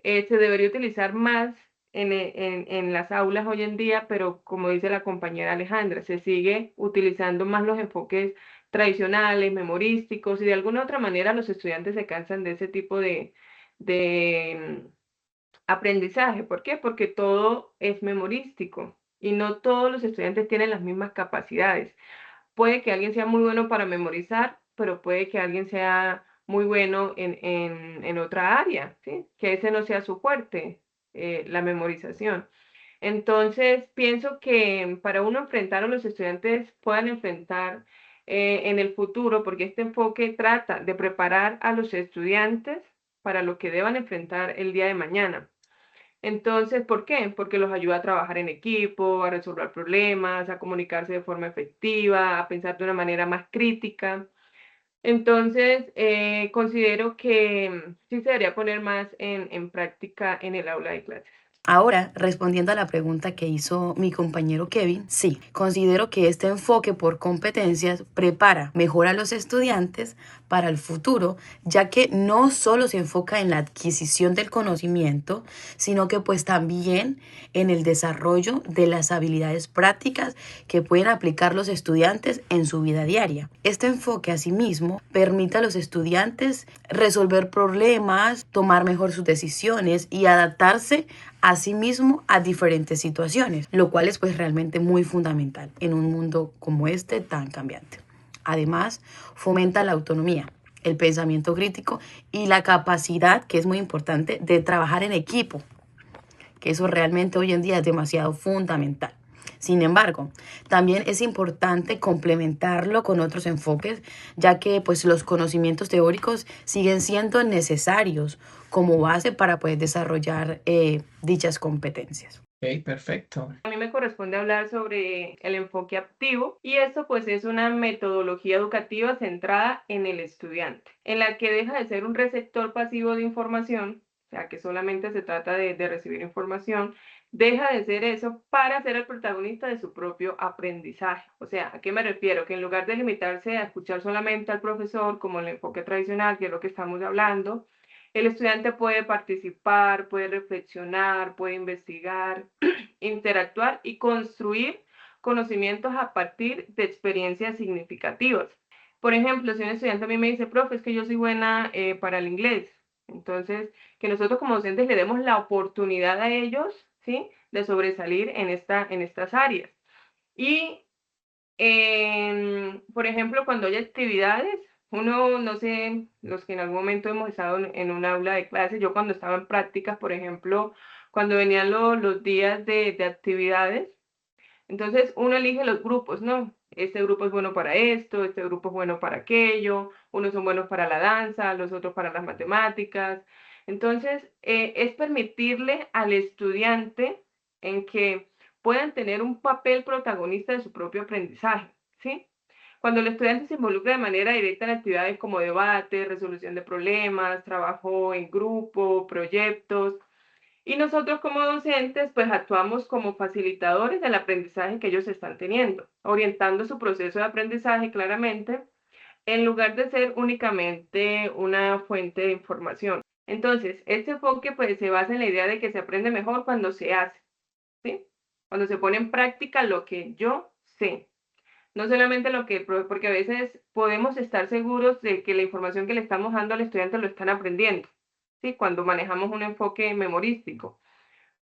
Se debería utilizar más en las aulas hoy en día, pero como dice la compañera Alejandra, se sigue utilizando más los enfoques tradicionales, memorísticos, y de alguna otra manera los estudiantes se cansan de ese tipo de aprendizaje. ¿Por qué? Porque todo es memorístico y no todos los estudiantes tienen las mismas capacidades. Puede que alguien sea muy bueno para memorizar, pero puede que alguien sea muy bueno en otra área, ¿sí? Que ese no sea su fuerte, la memorización. Entonces, pienso que para uno enfrentar, o los estudiantes puedan enfrentar en el futuro, porque este enfoque trata de preparar a los estudiantes para lo que deban enfrentar el día de mañana. Entonces, ¿por qué? Porque los ayuda a trabajar en equipo, a resolver problemas, a comunicarse de forma efectiva, a pensar de una manera más crítica. Entonces, considero que sí se debería poner más en práctica en el aula de clases. Ahora, respondiendo a la pregunta que hizo mi compañero Kevin, sí, considero que este enfoque por competencias prepara mejor a los estudiantes para el futuro, ya que no solo se enfoca en la adquisición del conocimiento, sino que pues también en el desarrollo de las habilidades prácticas que pueden aplicar los estudiantes en su vida diaria. Este enfoque asimismo permite a los estudiantes resolver problemas, tomar mejor sus decisiones y adaptarse asimismo a diferentes situaciones, lo cual es pues realmente muy fundamental en un mundo como este tan cambiante. Además, fomenta la autonomía, el pensamiento crítico y la capacidad, que es muy importante, de trabajar en equipo, que eso realmente hoy en día es demasiado fundamental. Sin embargo, también es importante complementarlo con otros enfoques, ya que pues los conocimientos teóricos siguen siendo necesarios como base para poder desarrollar dichas competencias. Ok, perfecto. A mí me corresponde hablar sobre el enfoque activo, y esto pues es una metodología educativa centrada en el estudiante, en la que deja de ser un receptor pasivo de información, o sea que solamente se trata de recibir información, deja de ser eso para ser el protagonista de su propio aprendizaje. O sea, ¿a qué me refiero? Que en lugar de limitarse a escuchar solamente al profesor, como el enfoque tradicional, que es lo que estamos hablando, el estudiante puede participar, puede reflexionar, puede investigar, interactuar y construir conocimientos a partir de experiencias significativas. Por ejemplo, si un estudiante a mí me dice, profe, es que yo soy buena para el inglés, entonces que nosotros como docentes le demos la oportunidad a ellos, ¿sí?, de sobresalir en estas áreas. Y, por ejemplo, cuando hay actividades, uno, no sé, los que en algún momento hemos estado en un aula de clase, yo cuando estaba en prácticas, por ejemplo, cuando venían los días de actividades, entonces uno elige los grupos, ¿no? Este grupo es bueno para esto, este grupo es bueno para aquello, unos son buenos para la danza, los otros para las matemáticas. Entonces, es permitirle al estudiante en que puedan tener un papel protagonista de su propio aprendizaje, ¿sí? Cuando el estudiante se involucra de manera directa en actividades como debate, resolución de problemas, trabajo en grupo, proyectos, y nosotros como docentes, pues actuamos como facilitadores del aprendizaje que ellos están teniendo, orientando su proceso de aprendizaje claramente, en lugar de ser únicamente una fuente de información. Entonces, este enfoque pues se basa en la idea de que se aprende mejor cuando se hace, ¿sí? Cuando se pone en práctica lo que yo sé. No solamente lo que, porque a veces podemos estar seguros de que la información que le estamos dando al estudiante lo están aprendiendo, ¿sí? Cuando manejamos un enfoque memorístico.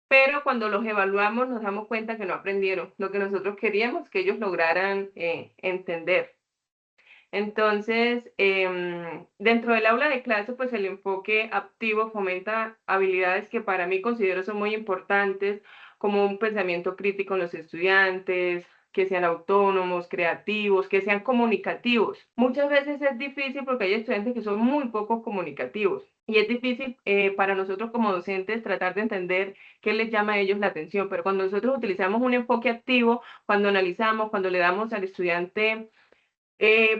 Pero cuando los evaluamos nos damos cuenta que no aprendieron lo que nosotros queríamos que ellos lograran entender. Entonces, dentro del aula de clase, pues el enfoque activo fomenta habilidades que para mí considero son muy importantes, como un pensamiento crítico en los estudiantes, que sean autónomos, creativos, que sean comunicativos. Muchas veces es difícil porque hay estudiantes que son muy poco comunicativos y es difícil para nosotros como docentes tratar de entender qué les llama a ellos la atención, pero cuando nosotros utilizamos un enfoque activo, cuando analizamos, cuando le damos al estudiante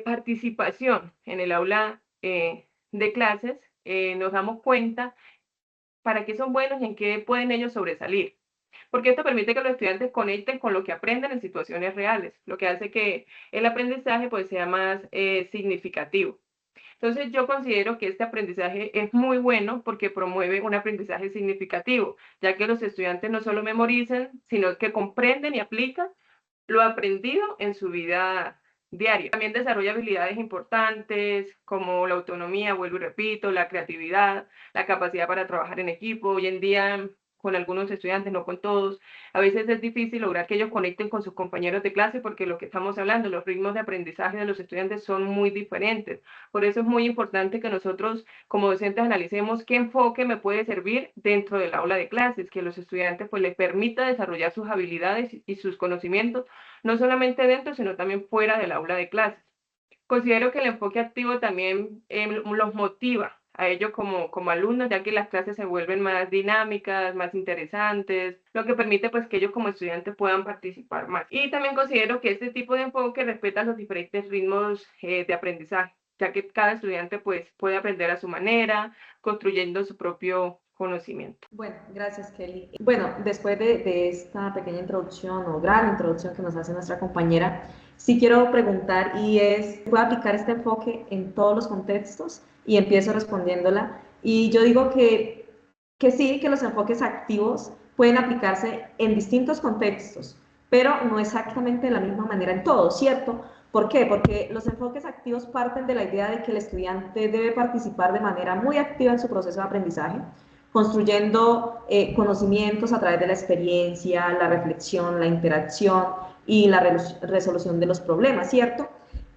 participación en el aula de clases, nos damos cuenta para qué son buenos y en qué pueden ellos sobresalir. Porque esto permite que los estudiantes conecten con lo que aprenden en situaciones reales, lo que hace que el aprendizaje pues, sea más significativo. Entonces yo considero que este aprendizaje es muy bueno porque promueve un aprendizaje significativo, ya que los estudiantes no solo memorizan, sino que comprenden y aplican lo aprendido en su vida diaria. También desarrolla habilidades importantes como la autonomía, vuelvo y repito, la creatividad, la capacidad para trabajar en equipo. Hoy en día, con algunos estudiantes, no con todos, a veces es difícil lograr que ellos conecten con sus compañeros de clase porque lo que estamos hablando, los ritmos de aprendizaje de los estudiantes son muy diferentes. Por eso es muy importante que nosotros como docentes analicemos qué enfoque me puede servir dentro del aula de clases, que los estudiantes pues les permita desarrollar sus habilidades y sus conocimientos no solamente dentro, sino también fuera del aula de clases. Considero que el enfoque activo también los motiva a ellos como alumnos, ya que las clases se vuelven más dinámicas, más interesantes, lo que permite pues que ellos como estudiantes puedan participar más. Y también considero que este tipo de enfoque respeta los diferentes ritmos de aprendizaje, ya que cada estudiante pues puede aprender a su manera, construyendo su propio conocimiento. Bueno, gracias Kelly. Bueno, después de esta pequeña introducción o gran introducción que nos hace nuestra compañera, sí quiero preguntar y es, ¿puedo aplicar este enfoque en todos los contextos? Y empiezo respondiéndola. Y yo digo que sí, que los enfoques activos pueden aplicarse en distintos contextos, pero no exactamente de la misma manera en todos, ¿cierto? ¿Por qué? Porque los enfoques activos parten de la idea de que el estudiante debe participar de manera muy activa en su proceso de aprendizaje, construyendo conocimientos a través de la experiencia, la reflexión, la interacción y la resolución de los problemas, ¿cierto?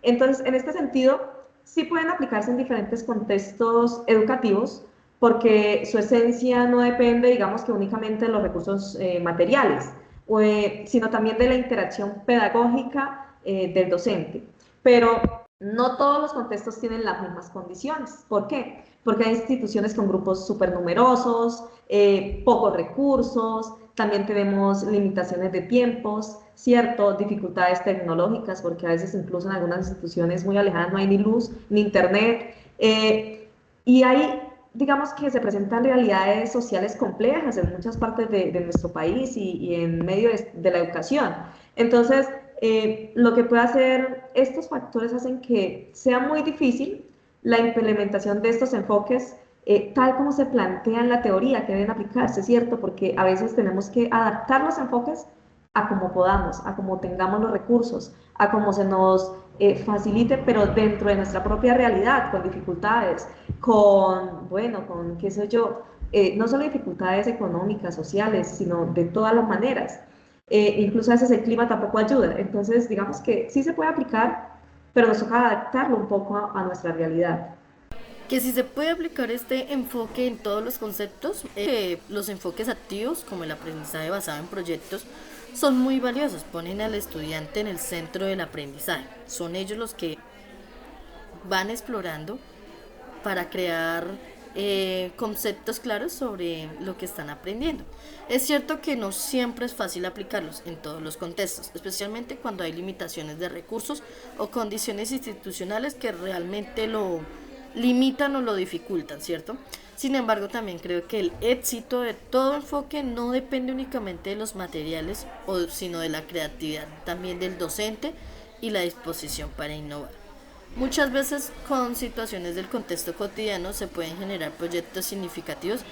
Entonces, en este sentido, sí pueden aplicarse en diferentes contextos educativos, porque su esencia no depende, digamos, que únicamente de los recursos materiales, sino también de la interacción pedagógica del docente. Pero no todos los contextos tienen las mismas condiciones. ¿Por qué? Porque hay instituciones con grupos súper numerosos, pocos recursos, también tenemos limitaciones de tiempos, ¿cierto? Dificultades tecnológicas, porque a veces incluso en algunas instituciones muy alejadas no hay ni luz, ni internet, y hay, digamos que se presentan realidades sociales complejas en muchas partes de nuestro país y en medio de la educación. Entonces, lo que puede hacer, estos factores hacen que sea muy difícil la implementación de estos enfoques tal como se plantea en la teoría que deben aplicarse, ¿cierto? Porque a veces tenemos que adaptar los enfoques a como podamos, a como tengamos los recursos, a como se nos facilite, pero dentro de nuestra propia realidad, con dificultades, con qué sé yo, no solo dificultades económicas, sociales, sino de todas las maneras. Incluso a veces el clima tampoco ayuda. Entonces, digamos que sí se puede aplicar, pero nos toca adaptarlo un poco a nuestra realidad. Que si se puede aplicar este enfoque en todos los conceptos, los enfoques activos, como el aprendizaje basado en proyectos, son muy valiosos, ponen al estudiante en el centro del aprendizaje. Son ellos los que van explorando para crear conceptos claros sobre lo que están aprendiendo. Es cierto que no siempre es fácil aplicarlos en todos los contextos, especialmente cuando hay limitaciones de recursos o condiciones institucionales que realmente lo limitan o lo dificultan, ¿cierto? Sin embargo, también creo que el éxito de todo enfoque no depende únicamente de los materiales, sino de la creatividad también del docente y la disposición para innovar. Muchas veces con situaciones del contexto cotidiano se pueden generar proyectos significativos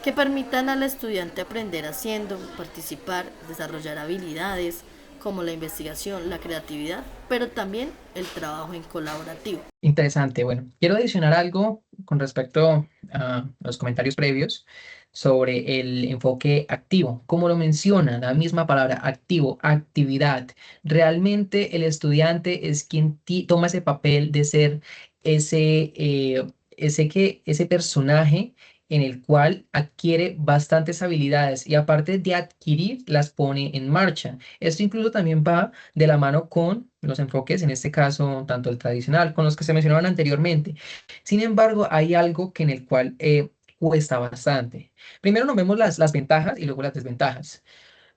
que permitan al estudiante aprender haciendo, participar, desarrollar habilidades, como la investigación, la creatividad, pero también el trabajo en colaborativo. Interesante. Bueno, quiero adicionar algo con respecto a los comentarios previos sobre el enfoque activo. Como lo menciona la misma palabra, activo, actividad. Realmente el estudiante es quien toma ese papel de ser ese personaje en el cual adquiere bastantes habilidades y aparte de adquirir, las pone en marcha. Esto incluso también va de la mano con los enfoques, en este caso, tanto el tradicional, con los que se mencionaban anteriormente. Sin embargo, hay algo que en el cual cuesta bastante. Primero nos vemos las ventajas y luego las desventajas.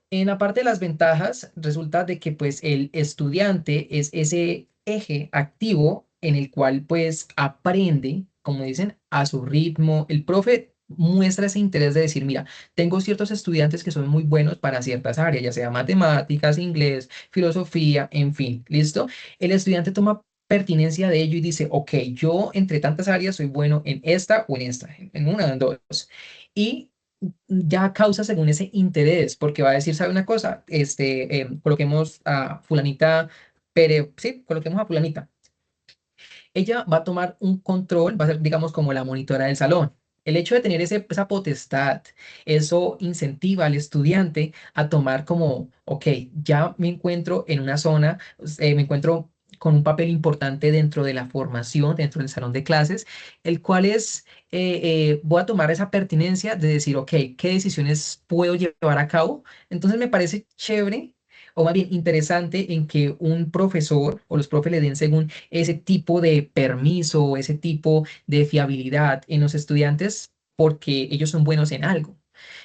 En la parte de las ventajas, resulta de que pues el estudiante es ese eje activo en el cual pues aprende, como dicen, a su ritmo. El profe muestra ese interés de decir, mira, tengo ciertos estudiantes que son muy buenos para ciertas áreas, ya sea matemáticas, inglés, filosofía, en fin, ¿listo? El estudiante toma pertinencia de ello y dice, ok, yo entre tantas áreas soy bueno en esta o en esta, en una, en dos. Y ya causa según ese interés, porque va a decir, ¿sabe una cosa? Coloquemos a fulanita, pero sí, coloquemos a fulanita. Ella va a tomar un control, va a ser, digamos, como la monitora del salón. El hecho de tener esa potestad, eso incentiva al estudiante a tomar como, ok, ya me encuentro en una zona, me encuentro con un papel importante dentro de la formación, dentro del salón de clases, el cual es, voy a tomar esa pertinencia de decir, ok, ¿qué decisiones puedo llevar a cabo? Entonces me parece chévere, o más bien interesante, en que un profesor o los profes le den según ese tipo de permiso o ese tipo de fiabilidad en los estudiantes porque ellos son buenos en algo.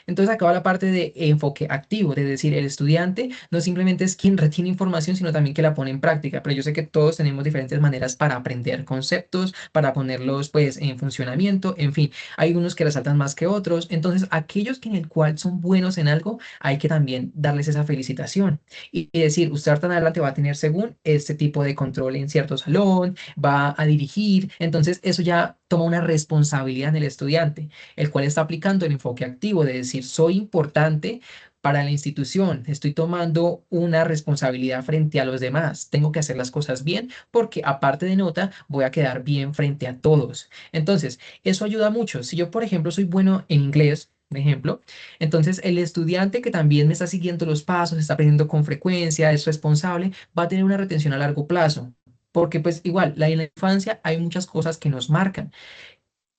Entonces acaba la parte de enfoque activo, de decir, el estudiante no simplemente es quien retiene información, sino también que la pone en práctica. Pero yo sé que todos tenemos diferentes maneras para aprender conceptos, para ponerlos pues en funcionamiento, en fin, hay unos que resaltan más que otros. Entonces, aquellos que en el cual son buenos en algo, hay que también darles esa felicitación y decir, usted ahorita en adelante va a tener según este tipo de control en cierto salón, va a dirigir. Entonces, eso ya toma una responsabilidad en el estudiante, el cual está aplicando el enfoque activo de decir, soy importante para la institución, estoy tomando una responsabilidad frente a los demás, tengo que hacer las cosas bien porque aparte de nota, voy a quedar bien frente a todos. Entonces, eso ayuda mucho. Si yo, por ejemplo, soy bueno en inglés, por ejemplo, entonces el estudiante que también me está siguiendo los pasos, está aprendiendo con frecuencia, es responsable, va a tener una retención a largo plazo. Porque pues igual, en la infancia hay muchas cosas que nos marcan.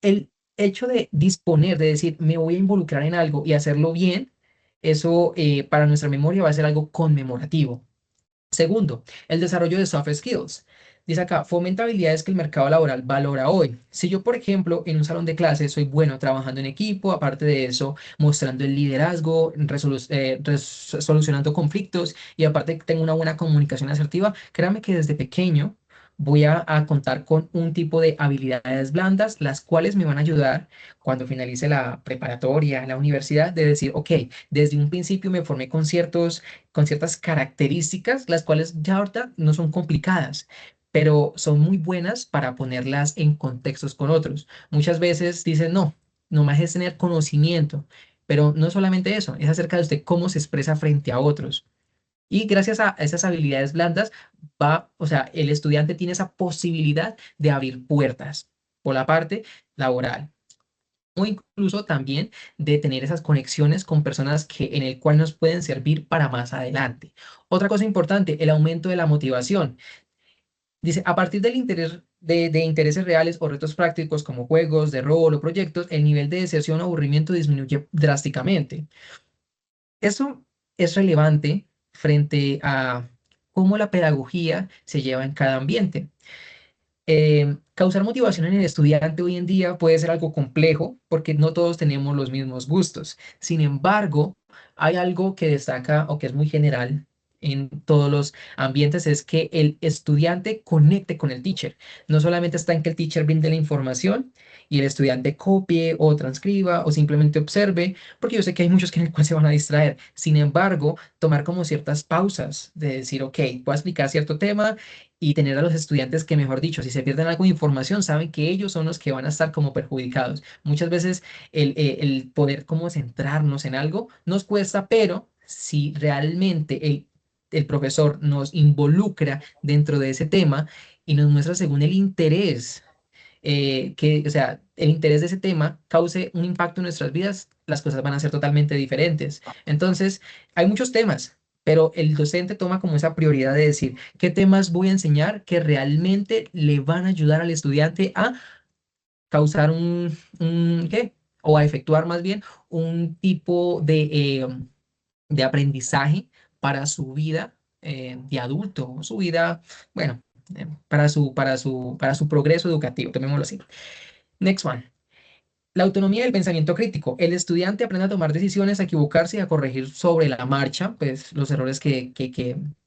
El hecho de disponer, de decir, me voy a involucrar en algo y hacerlo bien, eso para nuestra memoria va a ser algo conmemorativo. Segundo, el desarrollo de soft skills. Dice acá, fomenta habilidades que el mercado laboral valora hoy. Si yo, por ejemplo, en un salón de clases soy bueno trabajando en equipo, aparte de eso, mostrando el liderazgo, solucionando conflictos y aparte tengo una buena comunicación asertiva, créame que desde pequeño voy a contar con un tipo de habilidades blandas, las cuales me van a ayudar cuando finalice la preparatoria, la universidad, de decir, ok, desde un principio me formé con ciertas características, las cuales ya ahorita no son complicadas, pero son muy buenas para ponerlas en contextos con otros. Muchas veces dicen, no, nomás es tener conocimiento, pero no solamente eso, es acerca de usted cómo se expresa frente a otros. Y gracias a esas habilidades blandas o sea, el estudiante tiene esa posibilidad de abrir puertas por la parte laboral o incluso también de tener esas conexiones con personas que en el cual nos pueden servir para más adelante. Otra cosa importante, el aumento de la motivación. Dice, a partir del interés de intereses reales o retos prácticos como juegos de rol o proyectos, el nivel de deserción o aburrimiento disminuye drásticamente. Eso es relevante frente a cómo la pedagogía se lleva en cada ambiente. Causar motivación en el estudiante hoy en día puede ser algo complejo porque no todos tenemos los mismos gustos. Sin embargo, hay algo que destaca o que es muy general en todos los ambientes, es que el estudiante conecte con el teacher. No solamente está en que el teacher brinde la información y el estudiante copie o transcriba o simplemente observe, porque yo sé que hay muchos que en el cual se van a distraer. Sin embargo, tomar como ciertas pausas de decir, ok, voy a explicar cierto tema y tener a los estudiantes que, mejor dicho, si se pierden algo de información, saben que ellos son los que van a estar como perjudicados. Muchas veces el poder como centrarnos en algo nos cuesta, pero si realmente el profesor nos involucra dentro de ese tema y nos muestra según el interés o sea, el interés de ese tema cause un impacto en nuestras vidas, las cosas van a ser totalmente diferentes. Entonces, hay muchos temas, pero el docente toma como esa prioridad de decir qué temas voy a enseñar que realmente le van a ayudar al estudiante a causar ¿qué? O a efectuar más bien un tipo de aprendizaje para su vida de adulto, su vida, bueno, para su progreso educativo, tomémoslo así. Next one. La autonomía del pensamiento crítico. El estudiante aprende a tomar decisiones, a equivocarse y a corregir sobre la marcha, pues los errores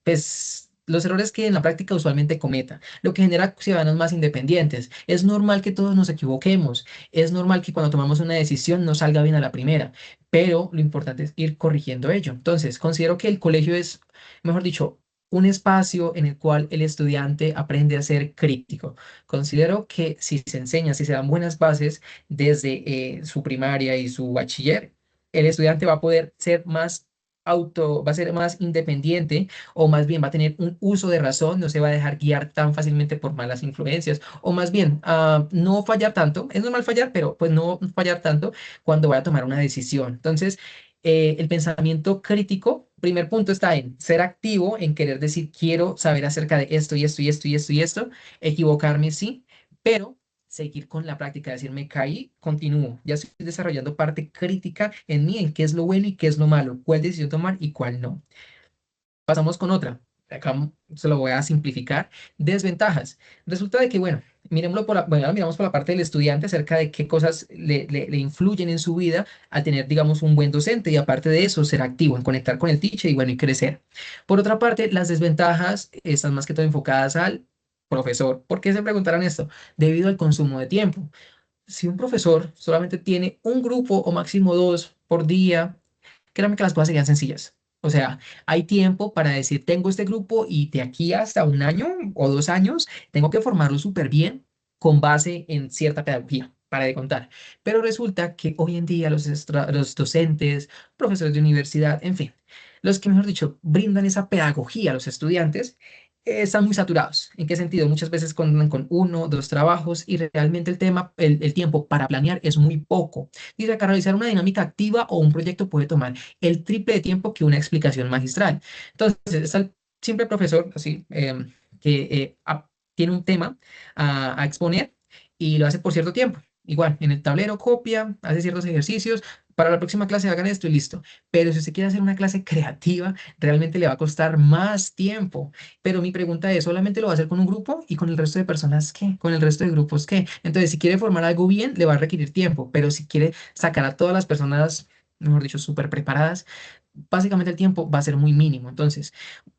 pues, los errores que en la práctica usualmente cometa, lo que genera ciudadanos más independientes. Es normal que todos nos equivoquemos, es normal que cuando tomamos una decisión no salga bien a la primera, pero lo importante es ir corrigiendo ello. Entonces, considero que el colegio es, mejor dicho, un espacio en el cual el estudiante aprende a ser crítico. Considero que si se enseña, si se dan buenas bases, desde su primaria y su bachiller, el estudiante va a poder ser más va a ser más independiente o más bien va a tener un uso de razón, no se va a dejar guiar tan fácilmente por malas influencias o más bien no fallar tanto, es normal fallar, pero pues no fallar tanto cuando vaya a tomar una decisión. Entonces, el pensamiento crítico, primer punto está en ser activo, en querer decir, quiero saber acerca de esto y esto y esto y esto y esto, equivocarme sí, pero seguir con la práctica, decir, me caí, continúo. Ya estoy desarrollando parte crítica en mí, en qué es lo bueno y qué es lo malo, cuál decisión tomar y cuál no. Pasamos con otra. Acá se lo voy a simplificar. Desventajas. Resulta de que, bueno, ahora miramos por la parte del estudiante acerca de qué cosas le influyen en su vida al tener, digamos, un buen docente y aparte de eso, ser activo en conectar con el teacher y, bueno, y crecer. Por otra parte, las desventajas están más que todo enfocadas al profesor. ¿Por qué se preguntarán esto? Debido al consumo de tiempo. Si un profesor solamente tiene un grupo o máximo dos por día, créanme que las cosas serían sencillas. O sea, hay tiempo para decir, tengo este grupo y de aquí hasta un año o 2 años tengo que formarlo súper bien con base en cierta pedagogía, para de contar. Pero resulta que hoy en día los docentes, profesores de universidad, en fin, los que, mejor dicho, brindan esa pedagogía a los estudiantes, están muy saturados. ¿En qué sentido? Muchas veces cuentan con uno, dos trabajos y realmente el tiempo para planear es muy poco. Dice acá, realizar una dinámica activa o un proyecto puede tomar el triple de tiempo que una explicación magistral. Entonces, está el simple profesor, así, que tiene un tema a exponer y lo hace por cierto tiempo. Igual, en el tablero copia, hace ciertos ejercicios, para la próxima clase hagan esto y listo. Pero si usted quiere hacer una clase creativa, realmente le va a costar más tiempo. Pero mi pregunta es, ¿solamente lo va a hacer con un grupo y con el resto de personas qué? ¿Con el resto de grupos qué? Entonces, si quiere formar algo bien, le va a requerir tiempo, pero si quiere sacar a todas las personas, mejor dicho, súper preparadas, básicamente el tiempo va a ser muy mínimo. Entonces,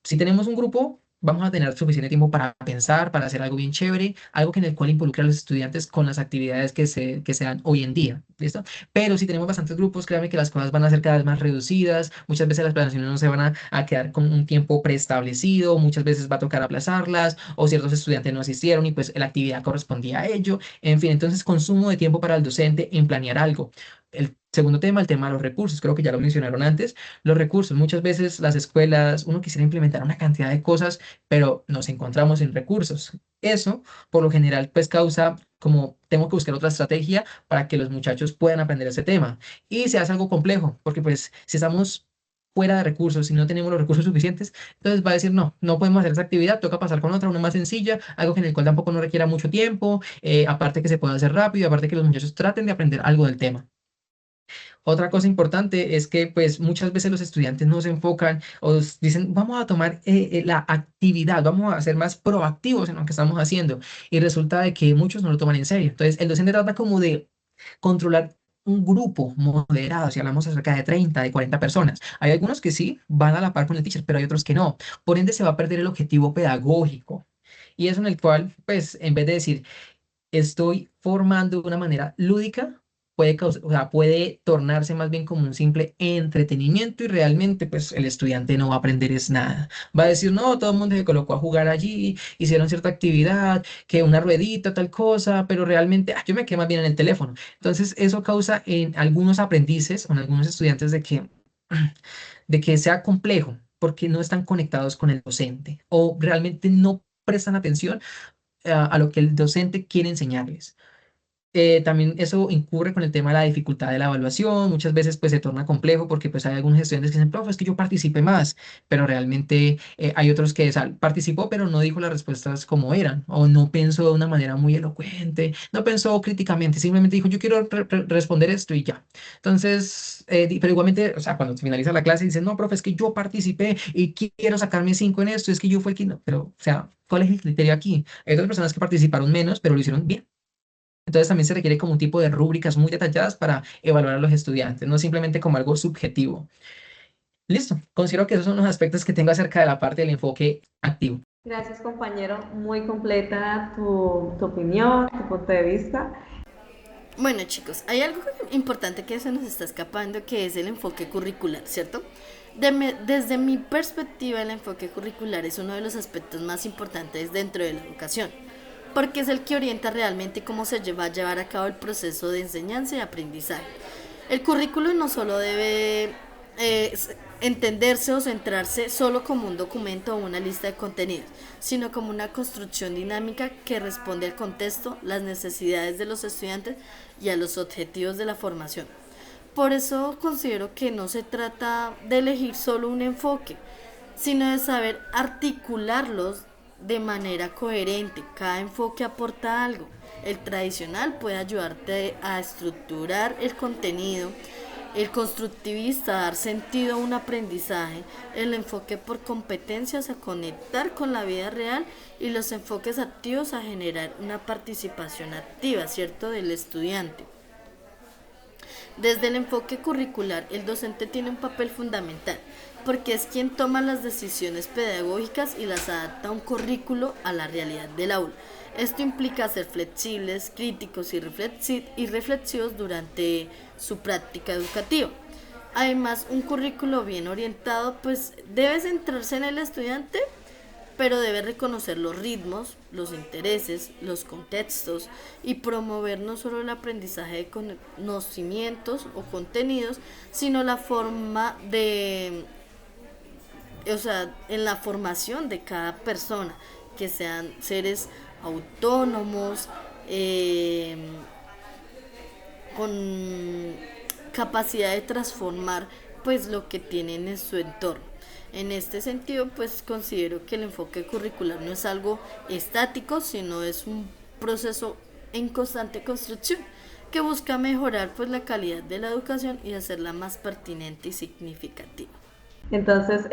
si tenemos un grupo, vamos a tener suficiente tiempo para pensar, para hacer algo bien chévere, algo que en el cual involucre a los estudiantes con las actividades que se dan hoy en día. ¿Listo? Pero si tenemos bastantes grupos, créanme que las cosas van a ser cada vez más reducidas. Muchas veces las planeaciones no se van a quedar con un tiempo preestablecido, muchas veces va a tocar aplazarlas, o ciertos estudiantes no asistieron y pues la actividad correspondía a ello. En fin, entonces consumo de tiempo para el docente en planear algo. El segundo tema, el tema de los recursos, creo que ya lo mencionaron antes. Los recursos, muchas veces las escuelas, uno quisiera implementar una cantidad de cosas, pero nos encontramos sin recursos. Eso, por lo general, pues causa como tengo que buscar otra estrategia para que los muchachos puedan aprender ese tema. Y se hace algo complejo, porque pues si estamos fuera de recursos, si no tenemos los recursos suficientes, entonces va a decir, no, no podemos hacer esa actividad, toca pasar con otra, una más sencilla, algo que en el cual tampoco no requiera mucho tiempo, aparte que se pueda hacer rápido, aparte que los muchachos traten de aprender algo del tema. Otra cosa importante es que pues muchas veces los estudiantes no se enfocan o dicen, vamos a tomar la actividad, vamos a ser más proactivos en lo que estamos haciendo y resulta de que muchos no lo toman en serio. Entonces el docente trata como de controlar un grupo moderado, si hablamos acerca de 30, de 40 personas. Hay algunos que sí van a la par con el teacher, pero hay otros que no. Por ende se va a perder el objetivo pedagógico. Y eso en el cual, pues, en vez de decir, estoy formando de una manera lúdica, o sea, puede tornarse más bien como un simple entretenimiento y realmente pues el estudiante no va a aprender es nada. Va a decir, no, todo el mundo se colocó a jugar allí, hicieron cierta actividad, que una ruedita, tal cosa, pero realmente yo me quedé más bien en el teléfono. Entonces eso causa en algunos aprendices o en algunos estudiantes de que sea complejo. porque no están conectados con el docente o realmente no prestan atención a lo que el docente quiere enseñarles. También eso incurre con el tema de la dificultad de la evaluación. Muchas veces pues se torna complejo porque pues hay algunos estudiantes que dicen, profe, es que yo participé más, pero realmente hay otros que participó, pero no dijo las respuestas como eran, o no pensó de una manera muy elocuente, no pensó críticamente, simplemente dijo, yo quiero responder esto y ya. Entonces, pero igualmente, o sea, cuando finaliza la clase dicen, no, profe, es que yo participé y quiero sacarme 5 en esto, es que yo fue el que no, pero, o sea, ¿cuál es el criterio aquí? Hay otras personas que participaron menos, pero lo hicieron bien. Entonces también se requiere como un tipo de rúbricas muy detalladas para evaluar a los estudiantes, no simplemente como algo subjetivo. Listo, considero que esos son los aspectos que tengo acerca de la parte del enfoque activo. Gracias, compañero. Muy completa tu opinión, tu punto de vista. Bueno, chicos, hay algo importante que se nos está escapando, que es el enfoque curricular, ¿cierto? Desde mi perspectiva, el enfoque curricular es uno de los aspectos más importantes dentro de la educación, porque es el que orienta realmente cómo se va a llevar a cabo el proceso de enseñanza y aprendizaje. El currículo no solo debe entenderse o centrarse solo como un documento o una lista de contenidos, sino como una construcción dinámica que responde al contexto, las necesidades de los estudiantes y a los objetivos de la formación. Por eso considero que no se trata de elegir solo un enfoque, sino de saber articularlos de manera coherente. Cada enfoque aporta algo. El tradicional puede ayudarte a estructurar el contenido, el constructivista a dar sentido a un aprendizaje, el enfoque por competencias a conectar con la vida real y los enfoques activos a generar una participación activa, ¿cierto?, del estudiante. Desde el enfoque curricular, el docente tiene un papel fundamental, porque es quien toma las decisiones pedagógicas y las adapta a un currículo a la realidad del aula. Esto implica ser flexibles, críticos y reflexivos durante su práctica educativa. Además, un currículo bien orientado pues debe centrarse en el estudiante, pero debe reconocer los ritmos, los intereses, los contextos y promover no solo el aprendizaje de conocimientos o contenidos, sino la forma de, en la formación de cada persona, que sean seres autónomos, con capacidad de transformar pues lo que tienen en su entorno. En este sentido, pues considero que el enfoque curricular no es algo estático, sino es un proceso en constante construcción que busca mejorar pues la calidad de la educación y hacerla más pertinente y significativa. Entonces,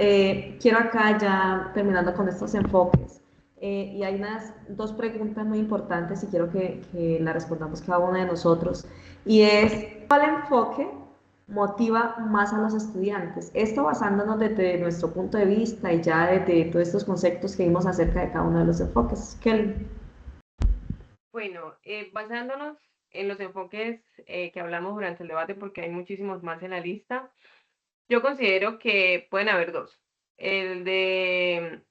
quiero acá ya terminando con estos enfoques. Y hay dos preguntas muy importantes y quiero que la respondamos cada una de nosotros. Y es, ¿cuál enfoque motiva más a los estudiantes? Esto basándonos desde nuestro punto de vista y ya desde todos estos conceptos que vimos acerca de cada uno de los enfoques. Kelly. Bueno, basándonos en los enfoques que hablamos durante el debate, porque hay muchísimos más en la lista, yo considero que pueden haber dos. El de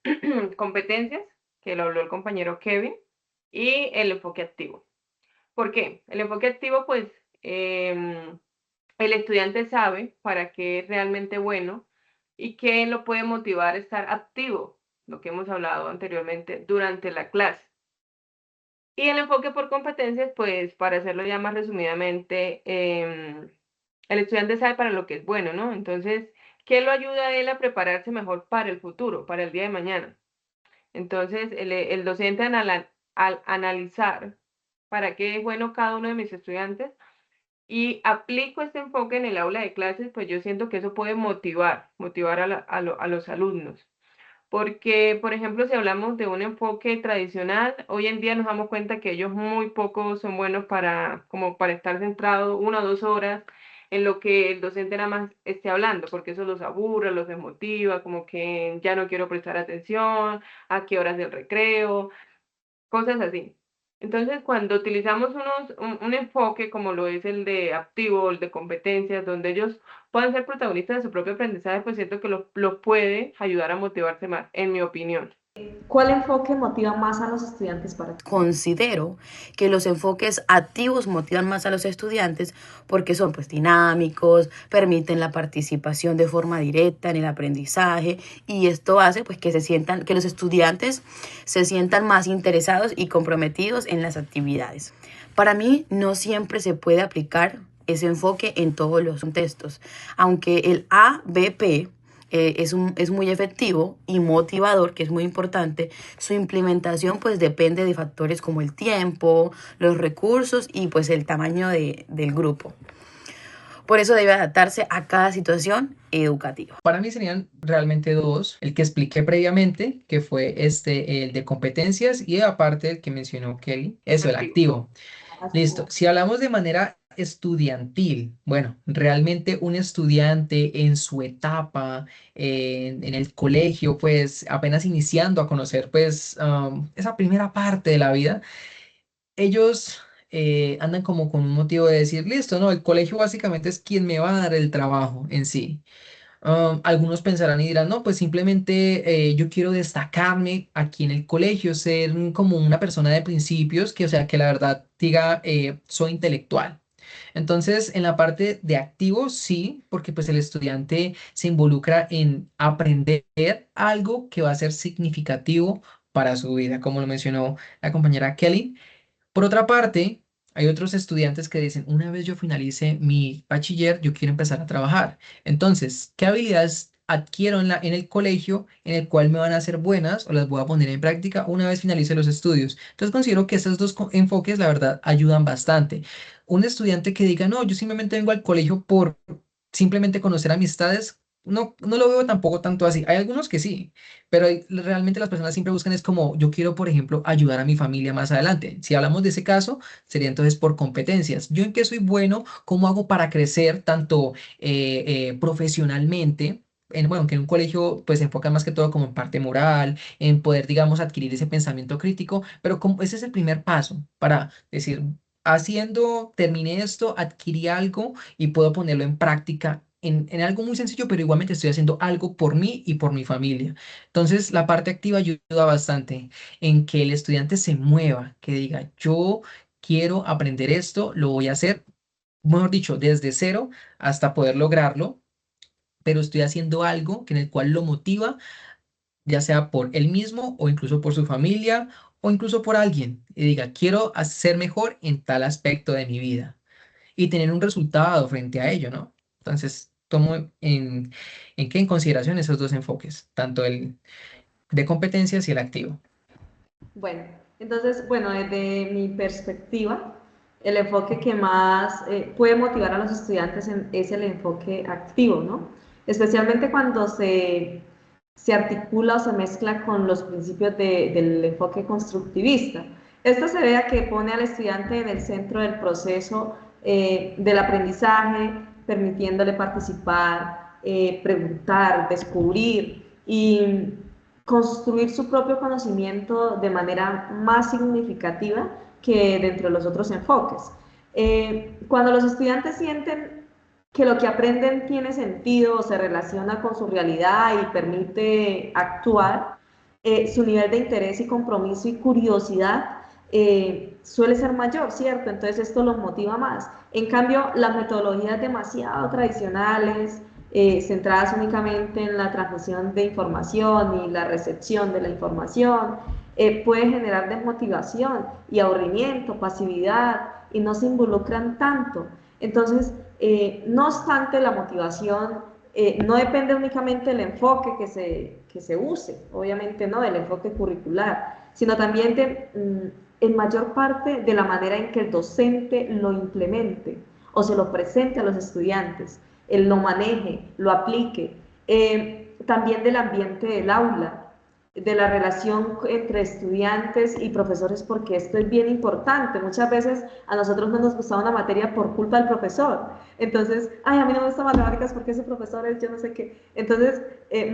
competencias, que lo habló el compañero Kevin, y el enfoque activo. ¿Por qué? El enfoque activo, pues, el estudiante sabe para qué es realmente bueno y qué lo puede motivar a estar activo, lo que hemos hablado anteriormente, durante la clase. Y el enfoque por competencias, pues, para hacerlo ya más resumidamente, el estudiante sabe para lo que es bueno, ¿no? Entonces, ¿qué lo ayuda a él a prepararse mejor para el futuro, para el día de mañana? Entonces, el docente al analizar para qué es bueno cada uno de mis estudiantes y aplico este enfoque en el aula de clases, pues yo siento que eso puede motivar a los alumnos. Porque, por ejemplo, si hablamos de un enfoque tradicional, hoy en día nos damos cuenta que ellos muy pocos son buenos como para estar centrados 1 o 2 horas en lo que el docente nada más esté hablando, porque eso los aburre, los desmotiva, como que ya no quiero prestar atención, a qué horas del recreo, cosas así. Entonces, cuando utilizamos un enfoque como lo es el de activo, el de competencias, donde ellos puedan ser protagonistas de su propio aprendizaje, pues siento que lo puede ayudar a motivarse más, en mi opinión. ¿Cuál enfoque motiva más a los estudiantes para ti? Considero que los enfoques activos motivan más a los estudiantes porque son pues dinámicos, permiten la participación de forma directa en el aprendizaje y esto hace pues que los estudiantes se sientan más interesados y comprometidos en las actividades. Para mí no siempre se puede aplicar ese enfoque en todos los contextos, aunque el ABP es muy efectivo y motivador, que es muy importante. Su implementación pues depende de factores como el tiempo, los recursos y pues el tamaño del grupo. Por eso debe adaptarse a cada situación educativa. Para mí serían realmente dos, el que expliqué previamente, que fue el de competencias, y aparte el que mencionó Kelly, eso, el activo. Listo, si hablamos de manera estudiantil, bueno, realmente un estudiante en su etapa, en el colegio, pues apenas iniciando a conocer pues esa primera parte de la vida, ellos andan como con un motivo de decir, listo, no, el colegio básicamente es quien me va a dar el trabajo en sí. Algunos pensarán y dirán, no, pues simplemente yo quiero destacarme aquí en el colegio, ser como una persona de principios, que o sea, que la verdad diga, soy intelectual. Entonces, en la parte de activo, sí, porque pues el estudiante se involucra en aprender algo que va a ser significativo para su vida, como lo mencionó la compañera Kelly. Por otra parte, hay otros estudiantes que dicen, una vez yo finalice mi bachiller, yo quiero empezar a trabajar. Entonces, ¿qué habilidades adquiero en el colegio en el cual me van a ser buenas o las voy a poner en práctica una vez finalice los estudios? Entonces, considero que estos dos enfoques, la verdad, ayudan bastante. Un estudiante que diga, no, yo simplemente vengo al colegio por simplemente conocer amistades. No, no lo veo tampoco tanto así. Hay algunos que sí, pero realmente las personas siempre buscan es como, yo quiero, por ejemplo, ayudar a mi familia más adelante. Si hablamos de ese caso, sería entonces por competencias. ¿Yo en qué soy bueno? ¿Cómo hago para crecer tanto profesionalmente? Bueno, que en un colegio pues se enfoca más que todo como en parte moral, en poder, digamos, adquirir ese pensamiento crítico, pero como ese es el primer paso para decir, terminé esto, adquirí algo y puedo ponerlo en práctica en algo muy sencillo, pero igualmente estoy haciendo algo por mí y por mi familia. Entonces, la parte activa ayuda bastante en que el estudiante se mueva, que diga, yo quiero aprender esto, lo voy a hacer, mejor dicho, desde cero hasta poder lograrlo, pero estoy haciendo algo que en el cual lo motiva, ya sea por él mismo o incluso por su familia o incluso por alguien, y diga, quiero ser mejor en tal aspecto de mi vida y tener un resultado frente a ello, ¿no? Entonces, tomo en consideración esos dos enfoques, tanto el de competencias y el activo. Bueno, entonces, bueno, desde mi perspectiva, el enfoque que más puede motivar a los estudiantes es el enfoque activo, ¿no? Especialmente cuando se articula o se mezcla con los principios del enfoque constructivista. Esto se ve a que pone al estudiante en el centro del proceso del aprendizaje, permitiéndole participar, preguntar, descubrir y construir su propio conocimiento de manera más significativa que dentro de los otros enfoques. Cuando los estudiantes sienten que lo que aprenden tiene sentido o se relaciona con su realidad y permite actuar, su nivel de interés y compromiso y curiosidad suele ser mayor, ¿cierto? Entonces esto los motiva más. En cambio, las metodologías demasiado tradicionales, centradas únicamente en la transmisión de información y la recepción de la información, puede generar desmotivación y aburrimiento, pasividad, y no se involucran tanto. Entonces, no obstante, la motivación no depende únicamente del enfoque que se use, obviamente no del enfoque curricular, sino también en mayor parte de la manera en que el docente lo implemente o se lo presente a los estudiantes, él lo maneje, lo aplique, también del ambiente del aula, de la relación entre estudiantes y profesores, porque esto es bien importante. Muchas veces a nosotros no nos gustaba una materia por culpa del profesor. Entonces, ay, a mí no me gusta matemáticas porque ese profesor es yo no sé qué. Entonces,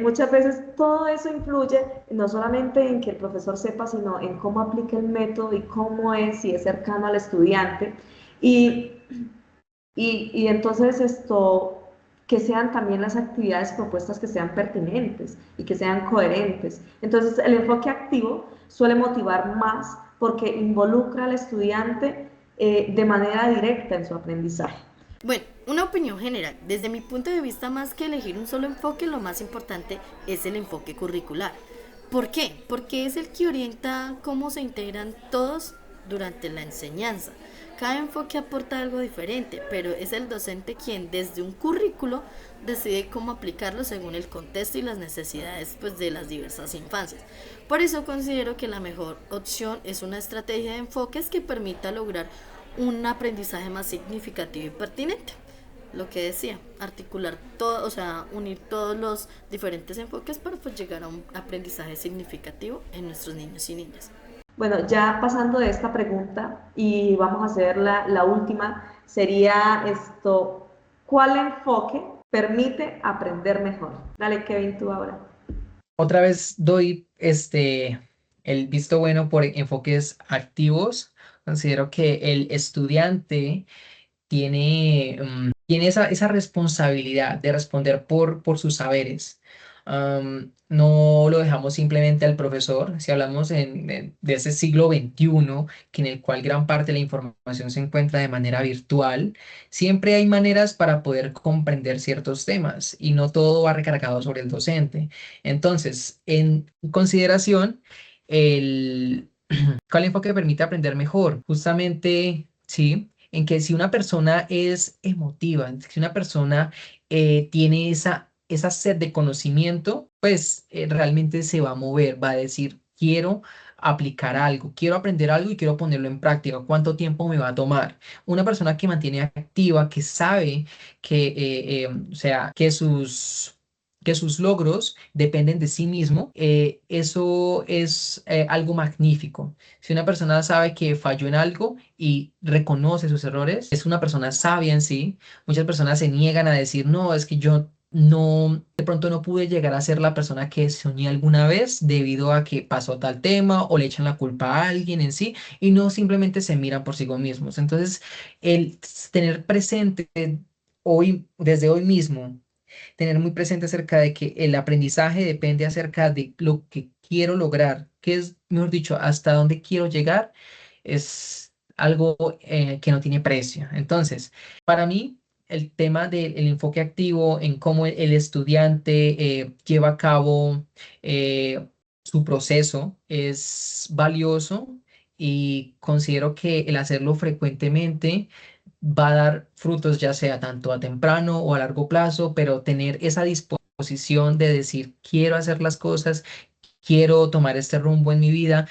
muchas veces todo eso influye no solamente en que el profesor sepa, sino en cómo aplica el método y cómo es, si es cercano al estudiante. Y entonces que sean también las actividades propuestas que sean pertinentes y que sean coherentes. Entonces, el enfoque activo suele motivar más porque involucra al estudiante de manera directa en su aprendizaje. Bueno, una opinión general. Desde mi punto de vista, más que elegir un solo enfoque, lo más importante es el enfoque curricular. ¿Por qué? Porque es el que orienta cómo se integran todos durante la enseñanza. Cada enfoque aporta algo diferente, pero es el docente quien desde un currículo decide cómo aplicarlo según el contexto y las necesidades de las diversas infancias. Por eso considero que la mejor opción es una estrategia de enfoques que permita lograr un aprendizaje más significativo y pertinente. Lo que decía, articular todo, o sea, unir todos los diferentes enfoques para llegar a un aprendizaje significativo en nuestros niños y niñas. Bueno, ya pasando de esta pregunta y vamos a hacer la última, sería esto, ¿cuál enfoque permite aprender mejor? Dale, Kevin, tú ahora. Otra vez doy el visto bueno por enfoques activos. Considero que el estudiante tiene esa responsabilidad de responder por sus saberes. No lo dejamos simplemente al profesor. Si hablamos de ese siglo XXI, que en el cual gran parte de la información se encuentra de manera virtual, siempre hay maneras para poder comprender ciertos temas y no todo va recargado sobre el docente. Entonces, en consideración, el, ¿cuál enfoque permite aprender mejor? Justamente, sí, en que si una persona es emotiva, si una persona tiene esa sed de conocimiento, pues realmente se va a mover, va a decir, quiero aplicar algo, quiero aprender algo y quiero ponerlo en práctica. ¿Cuánto tiempo me va a tomar? Una persona que mantiene activa, que sabe que, o sea, que sus logros dependen de sí mismo, eso es algo magnífico. Si una persona sabe que falló en algo y reconoce sus errores, es una persona sabia en sí. Muchas personas se niegan a decir, no, es que yo no, de pronto no pude llegar a ser la persona que soñé alguna vez debido a que pasó tal tema o le echan la culpa a alguien en sí y no simplemente se miran por sí mismos. Entonces, el tener presente hoy, desde hoy mismo, tener muy presente acerca de que el aprendizaje depende acerca de lo que quiero lograr, que es, mejor dicho, hasta dónde quiero llegar, es algo que no tiene precio. Entonces, para mí, el tema del enfoque activo en cómo el estudiante lleva a cabo su proceso es valioso y considero que el hacerlo frecuentemente va a dar frutos ya sea tanto a temprano o a largo plazo, pero tener esa disposición de decir, quiero hacer las cosas, quiero tomar este rumbo en mi vida,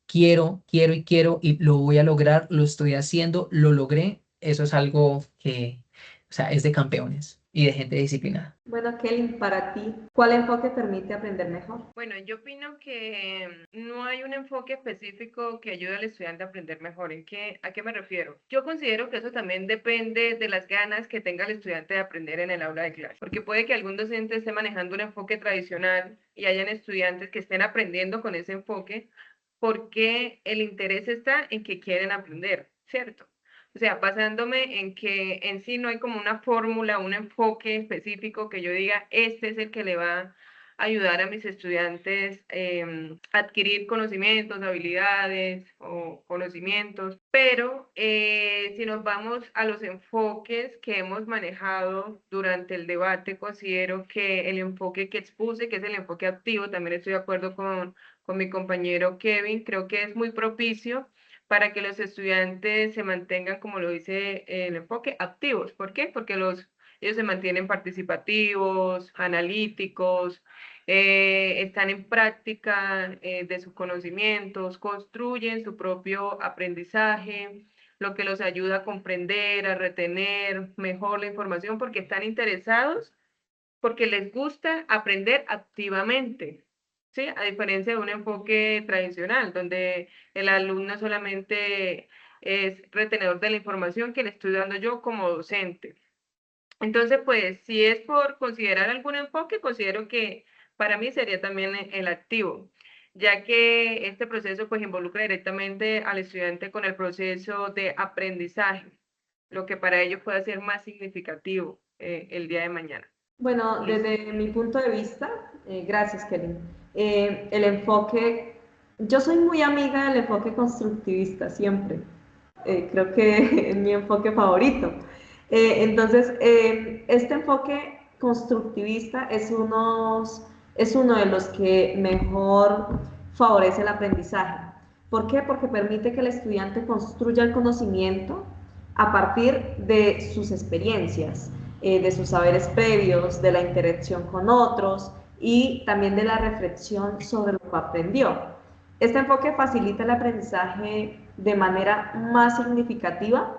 quiero y lo voy a lograr, lo estoy haciendo, lo logré, eso es algo que, o sea, es de campeones y de gente disciplinada. Bueno, Kelly, para ti, ¿cuál enfoque permite aprender mejor? Bueno, yo opino que no hay un enfoque específico que ayude al estudiante a aprender mejor. ¿A qué me refiero? Yo considero que eso también depende de las ganas que tenga el estudiante de aprender en el aula de clase, porque puede que algún docente esté manejando un enfoque tradicional y hayan estudiantes que estén aprendiendo con ese enfoque porque el interés está en que quieren aprender, ¿cierto? O sea, basándome en que en sí no hay como una fórmula, un enfoque específico que yo diga, este es el que le va a ayudar a mis estudiantes a adquirir conocimientos, habilidades o conocimientos. Pero si nos vamos a los enfoques que hemos manejado durante el debate, considero que el enfoque que expuse, que es el enfoque activo, también estoy de acuerdo con mi compañero Kevin, creo que es muy propicio para que los estudiantes se mantengan, como lo dice el enfoque, activos. ¿Por qué? Porque ellos se mantienen participativos, analíticos, están en práctica de sus conocimientos, construyen su propio aprendizaje, lo que los ayuda a comprender, a retener mejor la información, porque están interesados, porque les gusta aprender activamente. ¿Sí? A diferencia de un enfoque tradicional, donde el alumno solamente es retenedor de la información que le estoy dando yo como docente. Entonces, pues, si es por considerar algún enfoque, considero que para mí sería también el activo, ya que este proceso pues involucra directamente al estudiante con el proceso de aprendizaje, lo que para ellos puede ser más significativo. el día de mañana. Bueno, desde mi punto de vista, gracias, Kelly. El enfoque, yo soy muy amiga del enfoque constructivista siempre. Creo que es mi enfoque favorito. Entonces, este enfoque constructivista es uno de los que mejor favorece el aprendizaje. ¿Por qué? Porque permite que el estudiante construya el conocimiento a partir de sus experiencias, de sus saberes previos, de la interacción con otros y también de la reflexión sobre lo que aprendió. Este enfoque facilita el aprendizaje de manera más significativa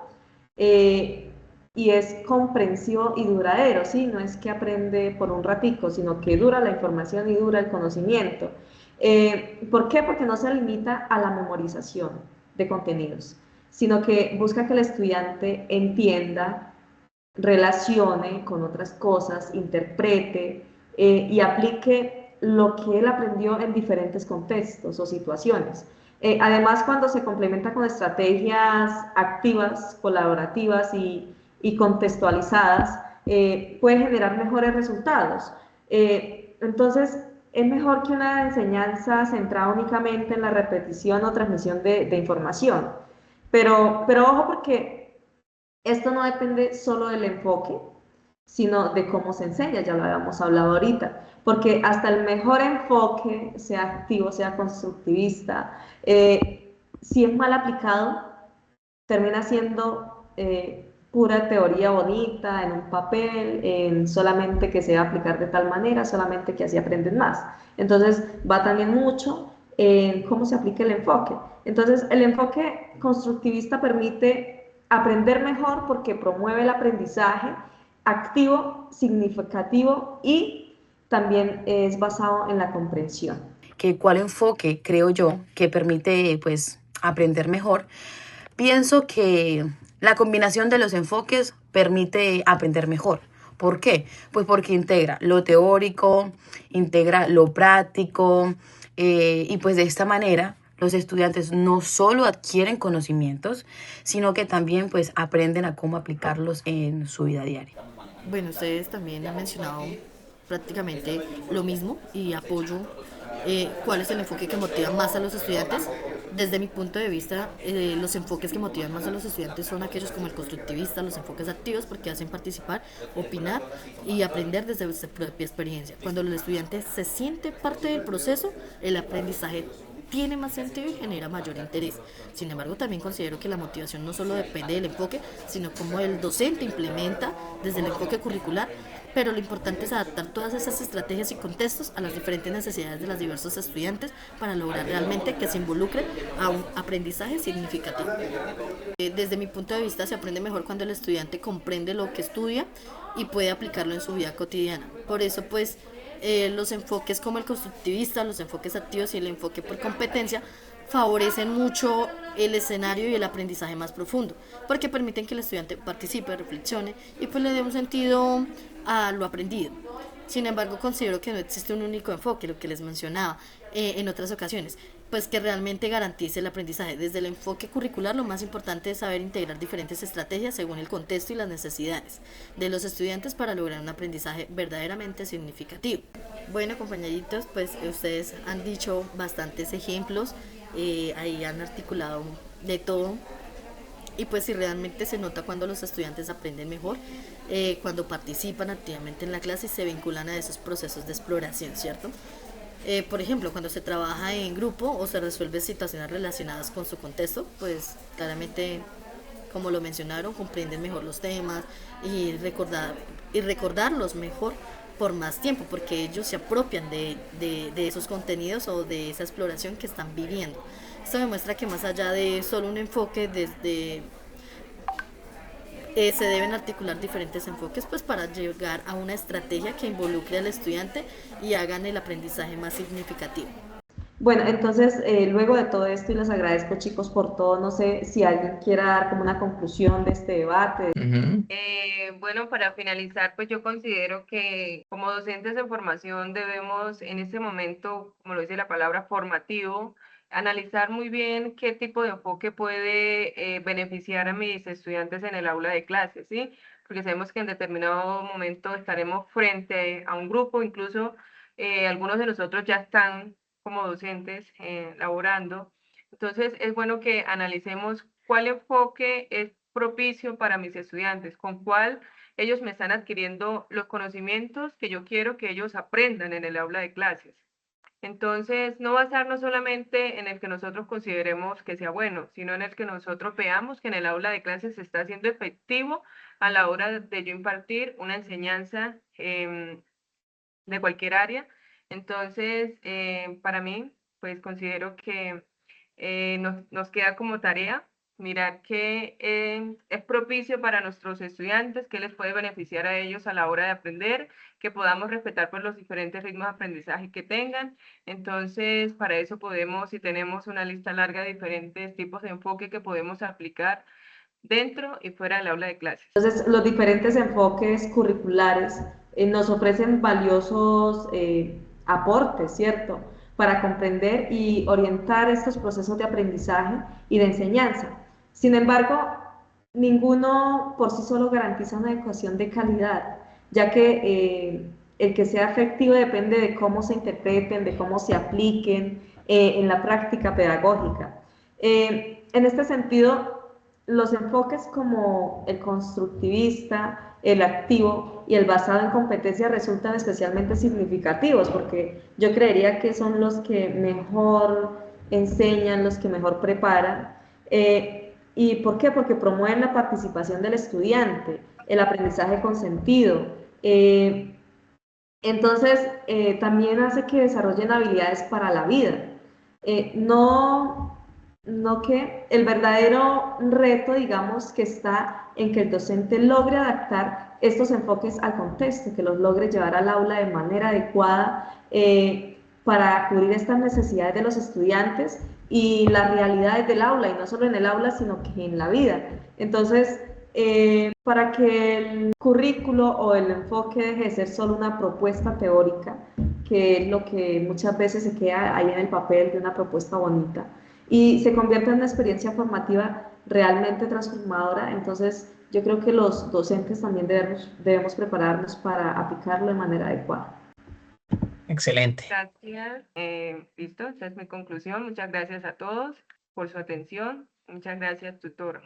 y es comprensivo y duradero, ¿sí? No es que aprende por un ratico, sino que dura la información y dura el conocimiento. ¿Por qué? Porque no se limita a la memorización de contenidos, sino que busca que el estudiante entienda, relacione con otras cosas, interprete y aplique lo que él aprendió en diferentes contextos o situaciones. Además, cuando se complementa con estrategias activas, colaborativas y contextualizadas, puede generar mejores resultados. Entonces, es mejor que una enseñanza centrada únicamente en la repetición o transmisión de información. Pero ojo porque esto no depende solo del enfoque, sino de cómo se enseña, ya lo habíamos hablado ahorita, porque hasta el mejor enfoque, sea activo, sea constructivista, si es mal aplicado, termina siendo pura teoría bonita, en un papel, en solamente que se va a aplicar de tal manera, solamente que así aprenden más. Entonces va también mucho en cómo se aplica el enfoque. Entonces el enfoque constructivista permite aprender mejor porque promueve el aprendizaje activo, significativo y también es basado en la comprensión. ¿Cuál enfoque creo yo que permite pues aprender mejor? Pienso que la combinación de los enfoques permite aprender mejor. ¿Por qué? Pues porque integra lo teórico, integra lo práctico y pues de esta manera los estudiantes no solo adquieren conocimientos, sino que también pues aprenden a cómo aplicarlos en su vida diaria. Bueno, ustedes también han mencionado prácticamente lo mismo y apoyo cuál es el enfoque que motiva más a los estudiantes. Desde mi punto de vista, los enfoques que motivan más a los estudiantes son aquellos como el constructivista, los enfoques activos, porque hacen participar, opinar y aprender desde su propia experiencia. Cuando el estudiante se siente parte del proceso, el aprendizaje tiene más sentido y genera mayor interés. Sin embargo, también considero que la motivación no solo depende del enfoque, sino cómo el docente implementa desde el enfoque curricular, pero lo importante es adaptar todas esas estrategias y contextos a las diferentes necesidades de los diversos estudiantes para lograr realmente que se involucren a un aprendizaje significativo. Desde mi punto de vista, se aprende mejor cuando el estudiante comprende lo que estudia y puede aplicarlo en su vida cotidiana. Por eso, pues, los enfoques como el constructivista, los enfoques activos y el enfoque por competencia favorecen mucho el escenario y el aprendizaje más profundo, porque permiten que el estudiante participe, reflexione y pues le dé un sentido a lo aprendido. Sin embargo, considero que no existe un único enfoque, lo que les mencionaba en otras ocasiones, pues que realmente garantice el aprendizaje. Desde el enfoque curricular, lo más importante es saber integrar diferentes estrategias según el contexto y las necesidades de los estudiantes para lograr un aprendizaje verdaderamente significativo. Bueno, compañeritos, pues ustedes han dicho bastantes ejemplos, ahí han articulado de todo. Y pues si realmente se nota cuando los estudiantes aprenden mejor, cuando participan activamente en la clase y se vinculan a esos procesos de exploración, ¿cierto? Por ejemplo, cuando se trabaja en grupo o se resuelve situaciones relacionadas con su contexto, pues claramente, como lo mencionaron, comprenden mejor los temas y recordarlos mejor por más tiempo, porque ellos se apropian de esos contenidos o de esa exploración que están viviendo. Esto demuestra que más allá de solo un enfoque, se deben articular diferentes enfoques pues para llegar a una estrategia que involucre al estudiante y hagan el aprendizaje más significativo. Bueno, entonces, luego de todo esto, y les agradezco, chicos, por todo, no sé si alguien quiera dar como una conclusión de este debate. Bueno, para finalizar, pues yo considero que como docentes de formación debemos en este momento, como lo dice la palabra formativo, analizar muy bien qué tipo de enfoque puede beneficiar a mis estudiantes en el aula de clases, ¿sí? porque sabemos que en determinado momento estaremos frente a un grupo, incluso algunos de nosotros ya están como docentes laborando. Entonces es bueno que analicemos cuál enfoque es propicio para mis estudiantes, con cuál ellos me están adquiriendo los conocimientos que yo quiero que ellos aprendan en el aula de clases. Entonces, no basarnos solamente en el que nosotros consideremos que sea bueno, sino en el que nosotros veamos que en el aula de clases se está haciendo efectivo a la hora de yo impartir una enseñanza de cualquier área. Entonces, para mí, pues considero que nos queda como tarea mirar qué es propicio para nuestros estudiantes, qué les puede beneficiar a ellos a la hora de aprender, que podamos respetar pues, los diferentes ritmos de aprendizaje que tengan. Entonces, para eso podemos, y tenemos una lista larga de diferentes tipos de enfoque que podemos aplicar dentro y fuera del aula de clases. Entonces, los diferentes enfoques curriculares nos ofrecen valiosos aportes, ¿cierto? Para comprender y orientar estos procesos de aprendizaje y de enseñanza. Sin embargo, ninguno por sí solo garantiza una educación de calidad, ya que el que sea efectivo depende de cómo se interpreten, de cómo se apliquen en la práctica pedagógica. En este sentido, los enfoques como el constructivista, el activo y el basado en competencias resultan especialmente significativos porque yo creería que son los que mejor enseñan, los que mejor preparan. ¿Y por qué? Porque promueven la participación del estudiante, el aprendizaje con sentido. Entonces, también hace que desarrollen habilidades para la vida. No que el verdadero reto, digamos, que está en que el docente logre adaptar estos enfoques al contexto, que los logre llevar al aula de manera adecuada para cubrir estas necesidades de los estudiantes y las realidades del aula, y no solo en el aula, sino que en la vida. Entonces, para que el currículo o el enfoque deje de ser solo una propuesta teórica, que es lo que muchas veces se queda ahí en el papel de una propuesta bonita, y se convierta en una experiencia formativa realmente transformadora, entonces yo creo que los docentes también debemos prepararnos para aplicarlo de manera adecuada. Excelente. Gracias. Listo, esa es mi conclusión. Muchas gracias a todos por su atención. Muchas gracias, tutor.